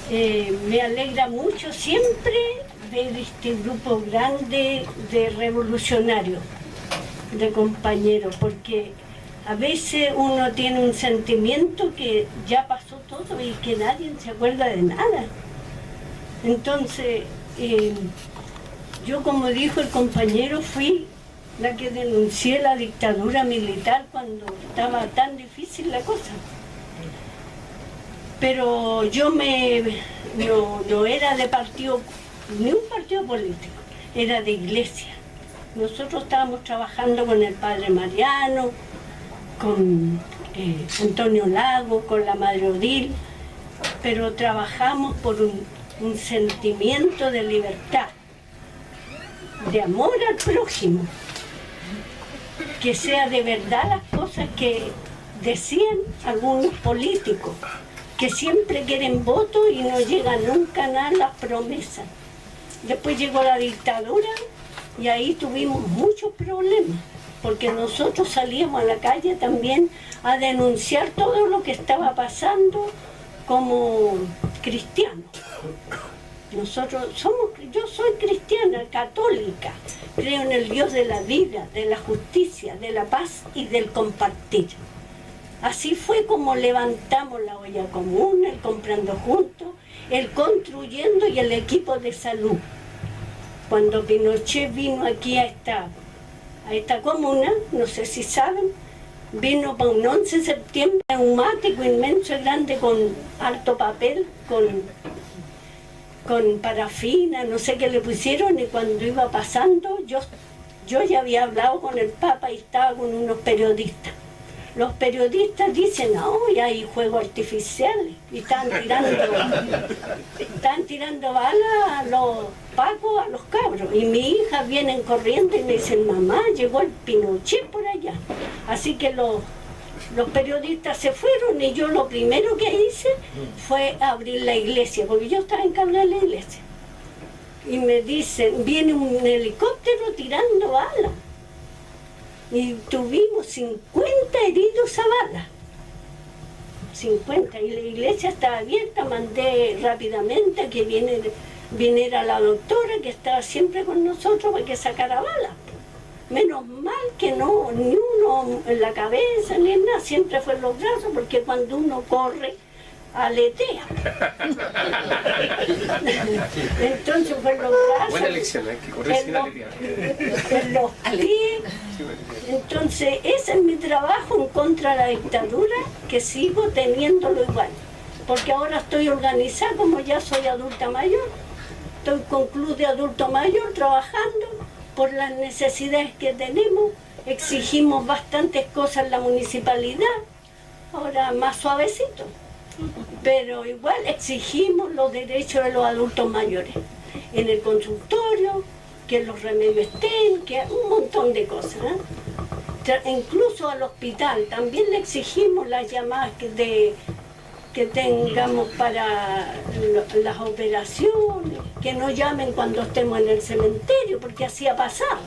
Me alegra mucho siempre ver este grupo grande de revolucionarios, de compañeros, porque a veces uno tiene un sentimiento que ya pasó todo y que nadie se acuerda de nada. Entonces, yo, como dijo el compañero, fui la que denuncié la dictadura militar cuando estaba tan difícil la cosa. Pero yo no era de partido, ni un partido político, era de iglesia. Nosotros estábamos trabajando con el padre Mariano, con Antonio Lago, con la madre Odil, pero trabajamos por un sentimiento de libertad, de amor al prójimo, que sea de verdad las cosas que decían algunos políticos, que siempre quieren votos y no llegan nunca a las promesas. Después llegó la dictadura y ahí tuvimos muchos problemas, porque nosotros salíamos a la calle también a denunciar todo lo que estaba pasando como cristianos. Yo soy cristiana, católica, creo en el Dios de la vida, de la justicia, de la paz y del compartir. Así fue como levantamos la olla común, el comprando juntos, el construyendo y el equipo de salud. Cuando Pinochet vino aquí a esta comuna, no sé si saben, vino para un 11 de septiembre, un neumático inmenso y grande con harto papel, con parafina, no sé qué le pusieron, y cuando iba pasando, yo ya había hablado con el Papa y estaba con unos periodistas. Los periodistas dicen, y hay juegos artificiales, y están tirando balas a los pacos, a los cabros. Y mi hija vienen corriendo y me dicen, mamá, llegó el Pinochet por allá. Así que los periodistas se fueron y yo lo primero que hice fue abrir la iglesia, porque yo estaba encargada de la iglesia. Y me dicen, viene un helicóptero tirando balas. Y tuvimos 50 heridos a bala. 50. Y la iglesia estaba abierta, mandé rápidamente a que viniera la doctora que estaba siempre con nosotros para que sacara balas. Menos mal que no, ni uno en la cabeza, ni en nada, siempre fue en los brazos, porque cuando uno corre, aletea. Entonces fue en los brazos. Buena elección, hay que correr sin aletear. En los pies. Entonces ese es mi trabajo en contra de la dictadura, que sigo teniéndolo igual. Porque ahora estoy organizada, como ya soy adulta mayor, estoy con club de adulto mayor trabajando por las necesidades que tenemos. Exigimos bastantes cosas en la municipalidad, ahora más suavecito, pero igual exigimos los derechos de los adultos mayores en el consultorio, que los remedios estén, que un montón de cosas, incluso al hospital también le exigimos las llamadas que tengamos para las operaciones, que no llamen cuando estemos en el cementerio, porque así ha pasado.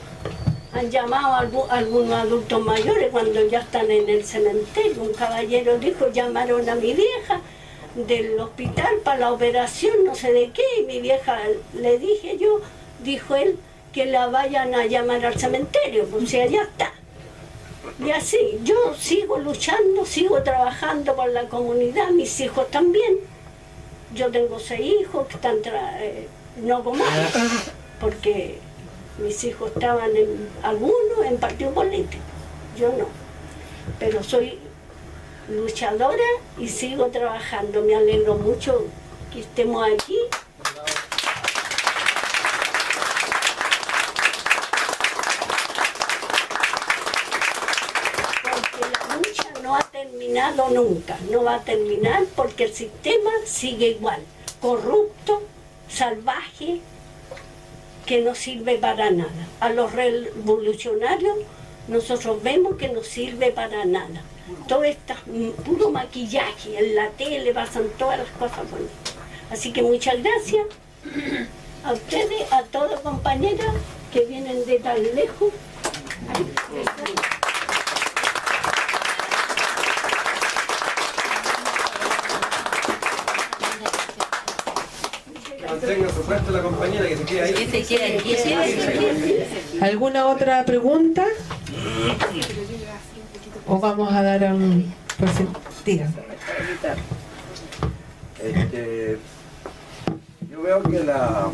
Han llamado a algunos adultos mayores cuando ya están en el cementerio. Un caballero dijo, llamaron a mi vieja del hospital para la operación, no sé de qué, y mi vieja, le dije yo, dijo él, que la vayan a llamar al cementerio, pues si allá está. Y así, yo sigo luchando, sigo trabajando por la comunidad, mis hijos también. Yo tengo 6 hijos que están, no como porque mis hijos estaban algunos en partido político, yo no. Pero soy luchadora y sigo trabajando. Me alegro mucho que estemos aquí. No ha terminado nunca, no va a terminar porque el sistema sigue igual, corrupto, salvaje, que no sirve para nada. A los revolucionarios nosotros vemos que no sirve para nada. Todo esto es puro maquillaje, en la tele pasan todas las cosas bonitas. Así que muchas gracias a ustedes, a todas compañeras que vienen de tan lejos. Mantenga su puesto la compañera, que se quede ahí. ¿Alguna otra pregunta? ¿O vamos a dar a un... Diga. Yo veo que la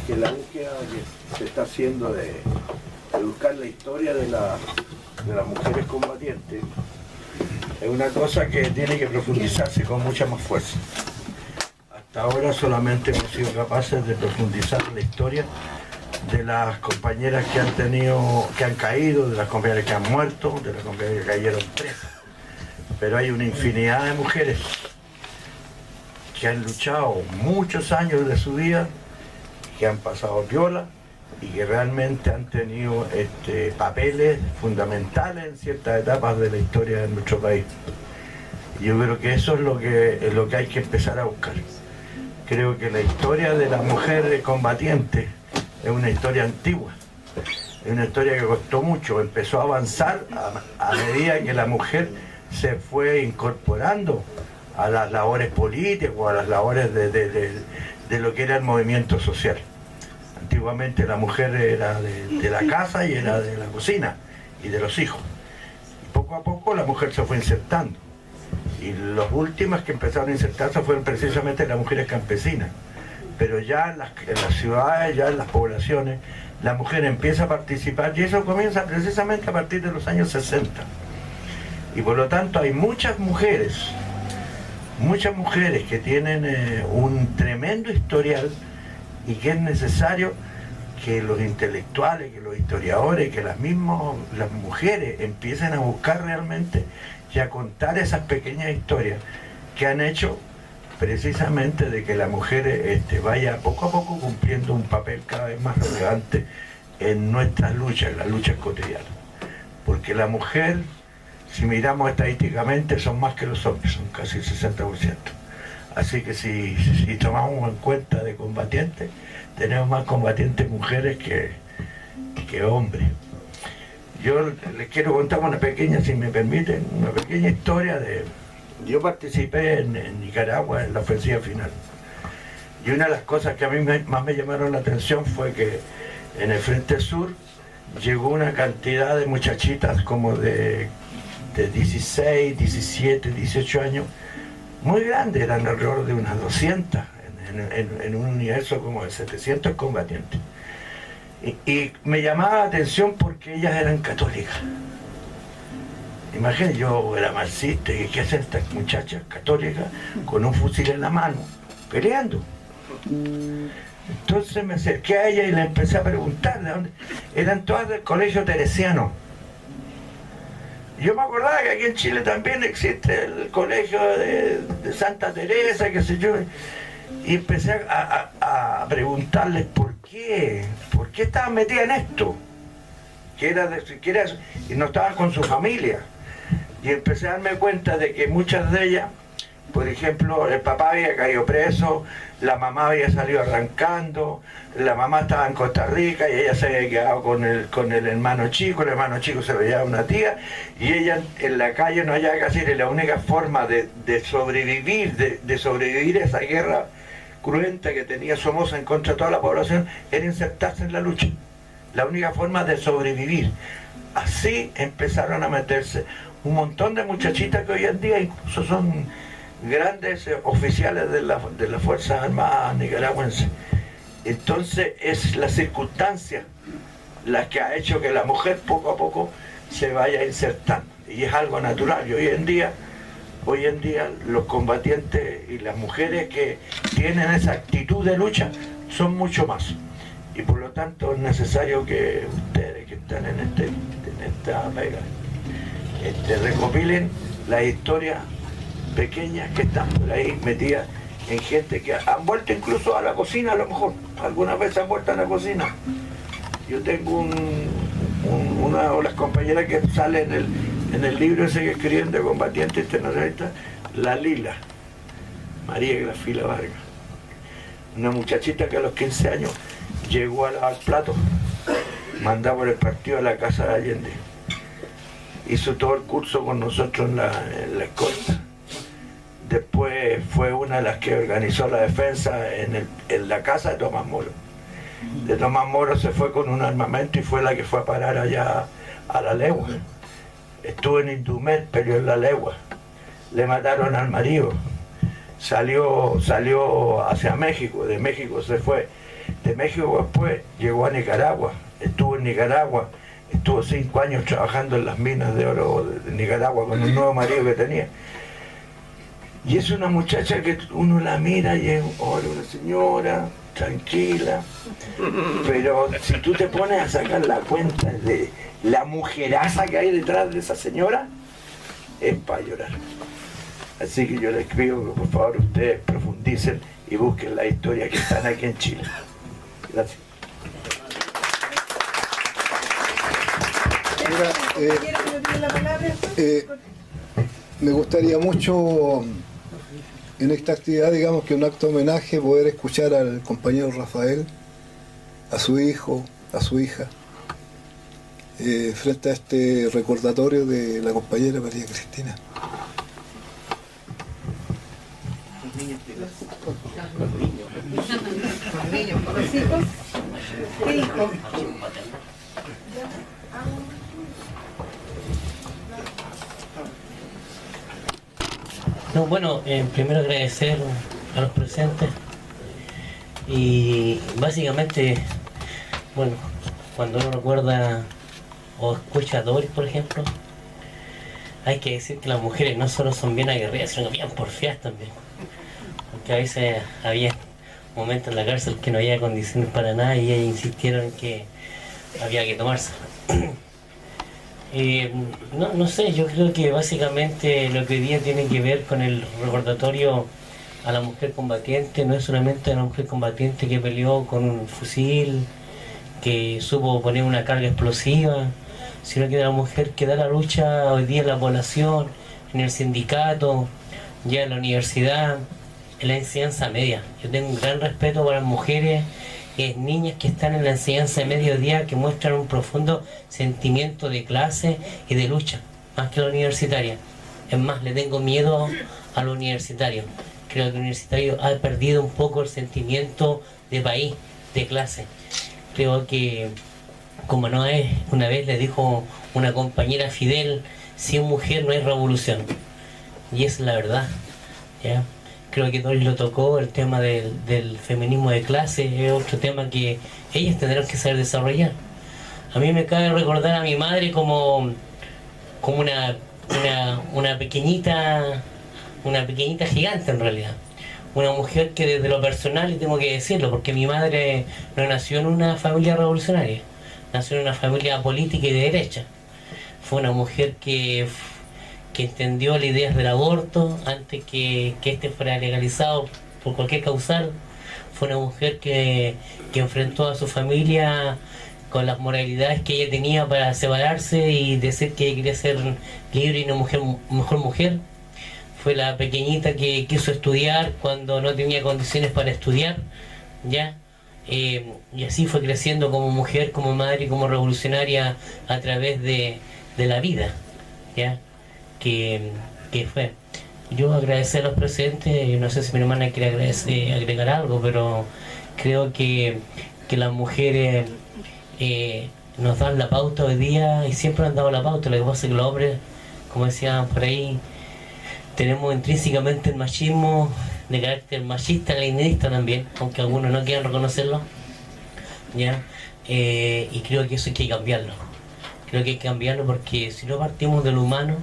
búsqueda que se está haciendo de buscar la historia de las mujeres combatientes es una cosa que tiene que profundizarse con mucha más fuerza. Hasta ahora solamente hemos sido capaces de profundizar la historia de las compañeras que han caído, de las compañeras que han muerto, de las compañeras que cayeron presas. Pero hay una infinidad de mujeres que han luchado muchos años de su vida, que han pasado viola y que realmente han tenido papeles fundamentales en ciertas etapas de la historia de nuestro país. Yo creo que eso es lo que hay que empezar a buscar. Creo que la historia de la mujer combatiente es una historia antigua, Es una historia que costó mucho, empezó a avanzar a medida que la mujer se fue incorporando a las labores políticas o a las labores de lo que era el movimiento social. Antiguamente la mujer era de la casa y era de la cocina y de los hijos. Y poco a poco la mujer se fue insertando. Y las últimas que empezaron a insertarse fueron precisamente las mujeres campesinas. Pero ya en las ciudades, ya en las poblaciones, la mujer empieza a participar, y eso comienza precisamente a partir de los años 60. Y por lo tanto hay muchas mujeres que tienen un tremendo historial, y que es necesario que los intelectuales, que los historiadores, que las mujeres empiecen a buscar realmente y a contar esas pequeñas historias que han hecho precisamente de que la mujer vaya poco a poco cumpliendo un papel cada vez más relevante en nuestras luchas, en las luchas cotidianas. Porque la mujer, si miramos estadísticamente, son más que los hombres, son casi el 60%. Así que si tomamos en cuenta de combatientes, tenemos más combatientes mujeres que hombres. Yo les quiero contar una pequeña, si me permiten, una pequeña historia de... Yo participé en Nicaragua en la ofensiva final. Y una de las cosas que a mí más me llamaron la atención fue que en el Frente Sur llegó una cantidad de muchachitas como de 16, 17, 18 años, muy grandes, eran alrededor de unas 200 en un universo como de 700 combatientes. Y me llamaba la atención porque ellas eran católicas. Imagínense, yo era marxista, y ¿qué hacen estas muchachas católicas con un fusil en la mano, peleando? Entonces me acerqué a ella y le empecé a preguntar de dónde. Eran todas del colegio teresiano. Yo me acordaba que aquí en Chile también existe el colegio de Santa Teresa, qué sé yo, y empecé a preguntarles por qué estaban metidas en esto, y no estaban con su familia. Y empecé a darme cuenta de que muchas de ellas, por ejemplo, el papá había caído preso, la mamá había salido arrancando, la mamá estaba en Costa Rica y ella se había quedado con el hermano chico, el hermano chico se veía una tía, y ella en la calle no hallaba que hacer, y la única forma de sobrevivir a esa guerra cruenta que tenía Somoza en contra de toda la población era insertarse en la lucha. La única forma de sobrevivir. Así empezaron a meterse un montón de muchachitas que hoy en día incluso son grandes oficiales de las Fuerzas Armadas nicaragüenses. Entonces es la circunstancia la que ha hecho que la mujer poco a poco se vaya insertando, y es algo natural. Y hoy en día los combatientes y las mujeres que tienen esa actitud de lucha son mucho más, y por lo tanto es necesario que ustedes que están en esta pega recopilen las historias pequeñas que están por ahí metidas en gente que han vuelto incluso a la cocina, a lo mejor algunas veces han vuelto a la cocina. Yo tengo una de las compañeras que sale en el libro ese que escriben de combatientes internacionalistas, la Lila, María Grafila Vargas, una muchachita que a los 15 años llegó a lavar platos, mandada por el partido a la Casa de Allende, hizo todo el curso con nosotros en la escolta. Después fue una de las que organizó la defensa en la casa de Tomás Moro. De Tomás Moro se fue con un armamento y fue la que fue a parar allá a La Legua. Estuvo en Indumet, peleó en La Legua. Le mataron al marido. Salió hacia México, de México se fue. De México después llegó a Nicaragua, estuvo en Nicaragua, estuvo 5 años trabajando en las minas de oro de Nicaragua con un nuevo marido que tenía. Y es una muchacha que uno la mira y es una señora tranquila, pero si tú te pones a sacar la cuenta de la mujeraza que hay detrás de esa señora, es para llorar. Así que yo les pido que por favor ustedes profundicen y busquen la historia que están aquí en Chile. Gracias. Me gustaría mucho en esta actividad, digamos que un acto de homenaje, poder escuchar al compañero Rafael, a su hijo, a su hija, frente a este recordatorio de la compañera María Cristina. No, bueno, primero agradecer a los presentes y básicamente, bueno, cuando uno recuerda o escucha a Doris, por ejemplo, hay que decir que las mujeres no solo son bien aguerridas, sino bien porfiadas también, porque a veces había momentos en la cárcel que no había condiciones para nada y ellas insistieron en que había que tomarse. No sé, yo creo que básicamente lo que hoy día tiene que ver con el recordatorio a la mujer combatiente no es solamente a la mujer combatiente que peleó con un fusil, que supo poner una carga explosiva, sino que a la mujer que da la lucha hoy día en la población, en el sindicato, ya en la universidad, en la enseñanza media. Yo tengo un gran respeto para las mujeres niñas que están en la enseñanza de mediodía, que muestran un profundo sentimiento de clase y de lucha, más que la universitaria. Es más, le tengo miedo a los universitarios. Creo que el universitario ha perdido un poco el sentimiento de país, de clase. Creo que, como no es, una vez le dijo una compañera Fidel, sin mujer no hay revolución. Y es la verdad, ¿ya? Creo que Doris lo tocó, el tema del feminismo de clase, es otro tema que ellas tendrán que saber desarrollar. A mí me cabe recordar a mi madre como una pequeñita gigante en realidad. Una mujer que desde lo personal, y tengo que decirlo, porque mi madre no nació en una familia revolucionaria, nació en una familia política y de derecha. Fue una mujer que entendió las ideas del aborto antes que este fuera legalizado por cualquier causal. Fue una mujer que enfrentó a su familia con las moralidades que ella tenía para separarse y decir que quería ser libre y una mejor mujer. Fue la pequeñita que quiso estudiar cuando no tenía condiciones para estudiar, ¿ya? Y así fue creciendo como mujer, como madre y como revolucionaria a través de la vida, ¿ya? Que fue. Yo agradecer a los presentes, no sé si mi hermana quiere agregar algo, pero creo que las mujeres nos dan la pauta hoy día y siempre han dado la pauta. Lo que pasa es que los hombres, como decían por ahí, tenemos intrínsecamente el machismo de carácter machista, leninista también, aunque algunos no quieran reconocerlo, ¿ya? Y creo que eso hay que cambiarlo. Creo que hay que cambiarlo porque si no partimos de lo humano,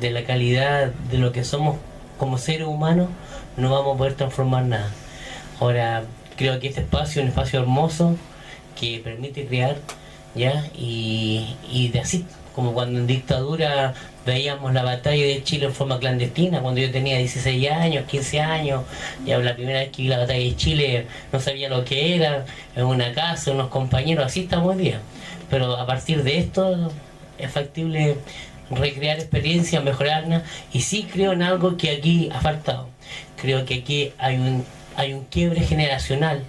de la calidad de lo que somos como seres humanos, no vamos a poder transformar nada. Ahora, creo que este espacio es un espacio hermoso que permite crear, ¿ya? Y de así, como cuando en dictadura veíamos la batalla de Chile en forma clandestina, cuando yo tenía 16 años, 15 años, ya la primera vez que vi la batalla de Chile no sabía lo que era, en una casa, unos compañeros, así estamos hoy día. Pero a partir de esto es factible recrear experiencias, mejorarlas, y sí creo en algo que aquí ha faltado. Creo que aquí hay un quiebre generacional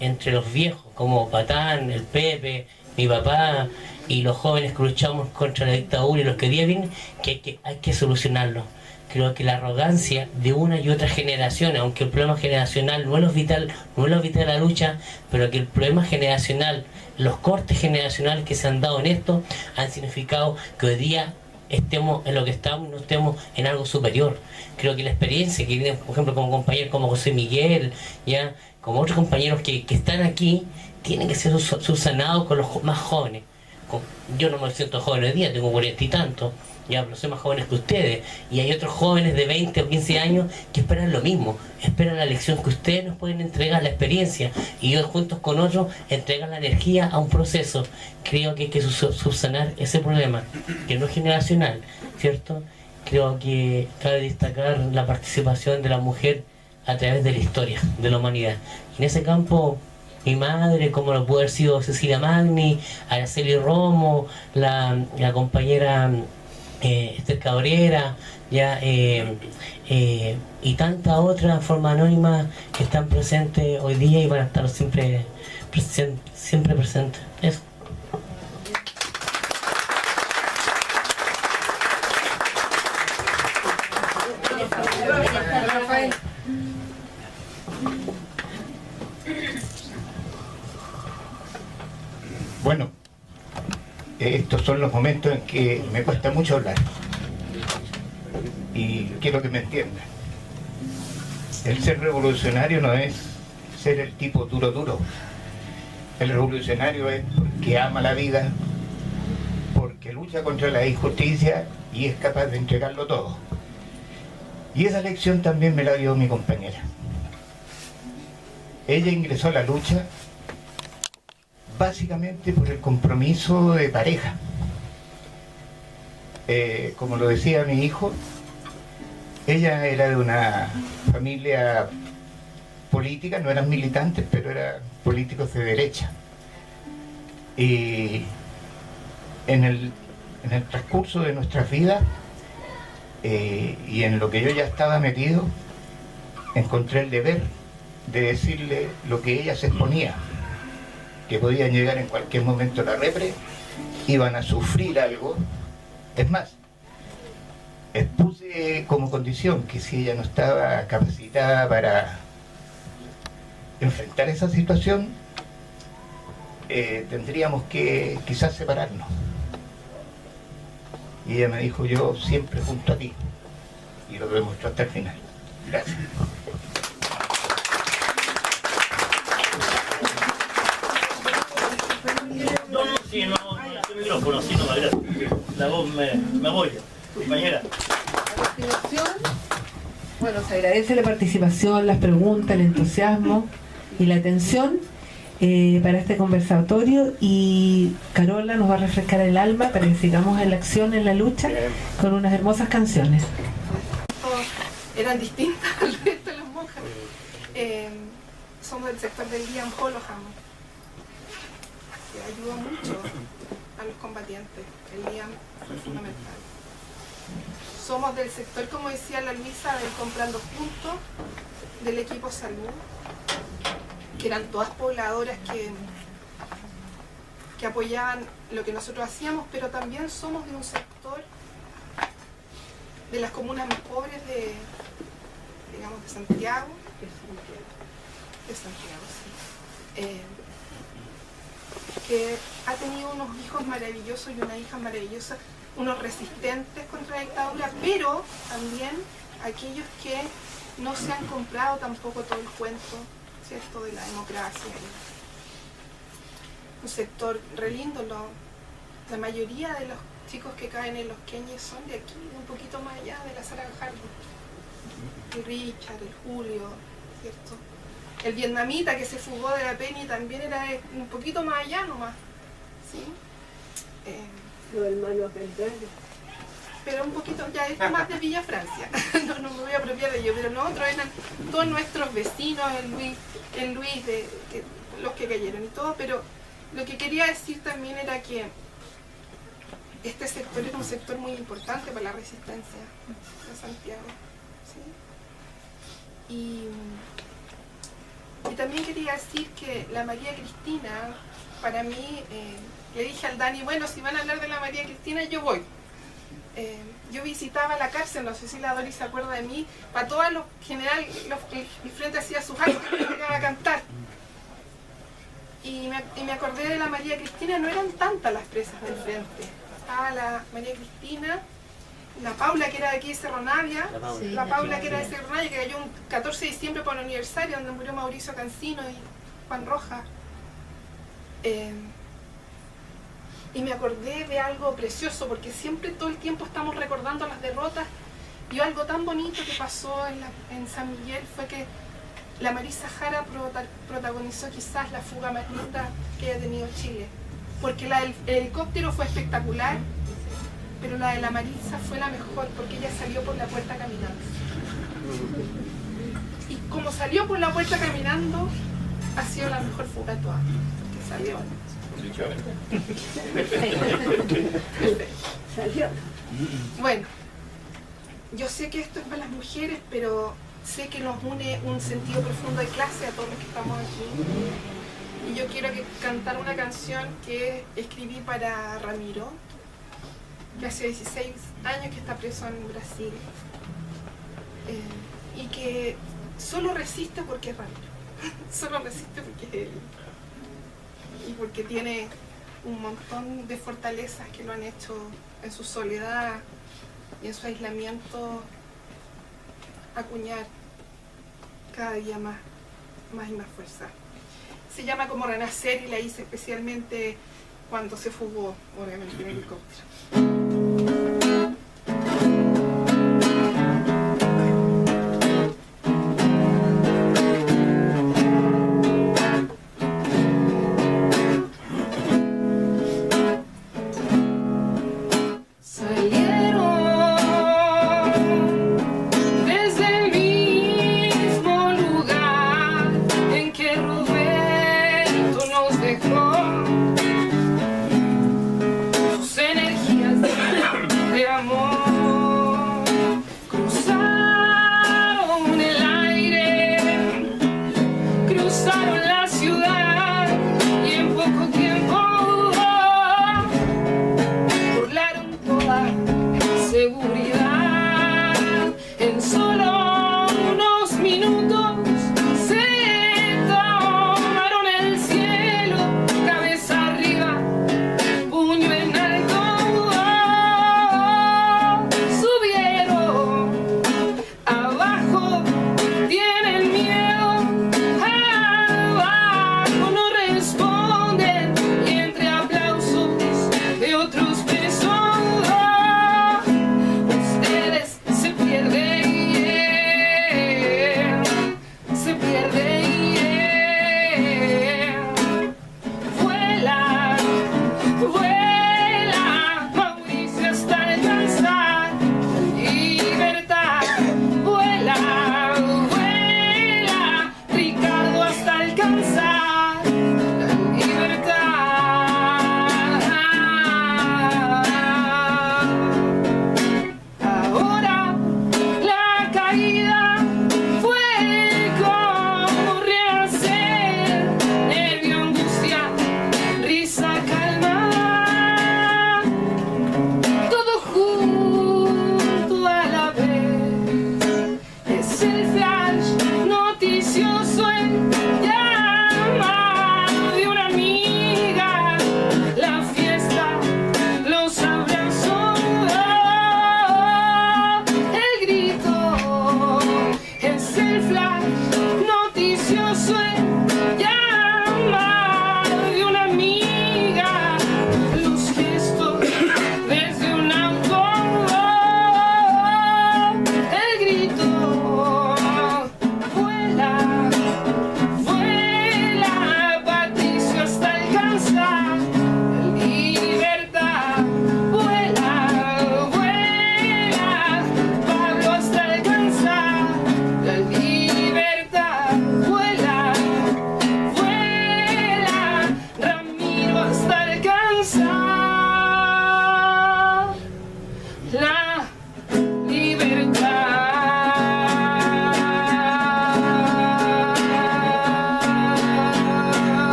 entre los viejos, como Patán, el Pepe, mi papá, y los jóvenes que luchamos contra la dictadura y los que vienen, que hay que solucionarlo. Creo que la arrogancia de una y otra generación, aunque el problema generacional no es lo vital de la lucha, pero que el problema generacional, los cortes generacionales que se han dado en esto, han significado que hoy día estemos en lo que estamos, no estemos en algo superior. Creo que la experiencia que tienen, por ejemplo, como compañeros como José Miguel, ya como otros compañeros que están aquí, tienen que ser subsanados con los más jóvenes. Yo no me siento joven hoy día, tengo 40 y tantos, ya, pero soy más jóvenes que ustedes, y hay otros jóvenes de 20 o 15 años que esperan lo mismo, esperan la lección que ustedes nos pueden entregar, la experiencia, y ellos juntos con otros entregan la energía a un proceso. Creo que hay que subsanar ese problema, que no es generacional, ¿cierto? Creo que cabe destacar la participación de la mujer a través de la historia de la humanidad. En ese campo, mi madre, como lo pudo haber sido Cecilia Magni, Araceli Romo, la compañera Esther Cabrera, ya, y tantas otras formas anónimas que están presentes hoy día y van a estar siempre presentes. Eso. son los momentos en que me cuesta mucho hablar. Y quiero que me entiendan. El ser revolucionario no es ser el tipo duro. El revolucionario es porque ama la vida, porque lucha contra la injusticia y es capaz de entregarlo todo. Y esa lección también me la dio mi compañera. Ella ingresó a la lucha básicamente por el compromiso de pareja. Como lo decía mi hijo, ella era de una familia política, no eran militantes, pero eran políticos de derecha. Y en el transcurso de nuestras vidas y en lo que yo ya estaba metido, encontré el deber de decirle lo que ella se exponía, que podían llegar en cualquier momento a la repre, iban a sufrir algo. Es más, expuse como condición que si ella no estaba capacitada para enfrentar esa situación, tendríamos que quizás separarnos. Y ella me dijo: yo siempre junto a ti, y lo demostró hasta el final. Gracias. Sí, no, este micrófono, sí, no, gracias. La voz me apoya. Compañera. A continuación, bueno, se agradece la participación, las preguntas, el entusiasmo y la atención para este conversatorio, y Carola nos va a refrescar el alma para que sigamos en la acción, en la lucha, con unas hermosas canciones. Eran distintas al resto de las monjas. Somos del sector del Liam Holohan, que ayuda mucho a los combatientes. El Liam es fundamental. Somos del sector, como decía la Luisa, del Comprando Juntos, del equipo Salud, que eran todas pobladoras que apoyaban lo que nosotros hacíamos, pero también somos de un sector de las comunas más pobres de Santiago. Sí. Que ha tenido unos hijos maravillosos y una hija maravillosa, unos resistentes contra la dictadura, pero también aquellos que no se han comprado tampoco todo el cuento, ¿cierto?, de la democracia. Un sector re lindo. La mayoría de los chicos que caen en los Keynes son de aquí, un poquito más allá de la Sara Gajardo. El Richard, el Julio, ¿cierto? El vietnamita que se fugó de la Penny también era un poquito más allá nomás, ¿sí? Los hermanos Beltrán. Pero un poquito, ya es más de Villa Francia. No me voy a apropiar de ello, pero nosotros eran todos nuestros vecinos, el Luis de los que cayeron y todo, pero lo que quería decir también era que este sector era un sector muy importante para la resistencia de Santiago, ¿sí? Y también quería decir que la María Cristina, para mí, le dije al Dani, bueno, si van a hablar de la María Cristina, yo voy. Yo visitaba la cárcel, no sé si la Doris se acuerda de mí, para todos los general, el frente hacía sus actos que llegaba a cantar. Y me acordé de la María Cristina, no eran tantas las presas del frente. Estaba la María Cristina, la Paula, que era de aquí de Cerro Navia, la Paula, que era de Cerro Navia, que cayó un 14 de diciembre por el aniversario, donde murió Mauricio Cancino y Juan Rojas. Y me acordé de algo precioso, porque siempre, todo el tiempo estamos recordando las derrotas, y algo tan bonito que pasó en San Miguel fue que la Marisa Jara protagonizó quizás la fuga más linda que haya tenido Chile, porque la del helicóptero fue espectacular, pero la de la Marisa fue la mejor, porque ella salió por la puerta caminando. Y como salió por la puerta caminando, ha sido la mejor fuga de todas, que salió. Bueno, yo sé que esto es para las mujeres, pero sé que nos une un sentido profundo de clase a todos los que estamos aquí. Y yo quiero cantar una canción que escribí para Ramiro, que hace 16 años que está preso en Brasil, y que solo resiste porque es Ramiro. Solo resiste porque es él. Y porque tiene un montón de fortalezas que lo han hecho en su soledad y en su aislamiento acuñar cada día más y más fuerza. Se llama como Renacer y la hice especialmente cuando se fugó, obviamente, en helicóptero.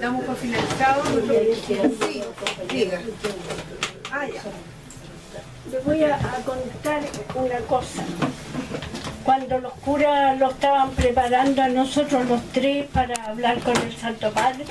damos por finalizado. Sí, diga. Ah, ya. Les voy a contar una cosa. Cuando los curas lo estaban preparando a nosotros los tres para hablar con el Santo Padre,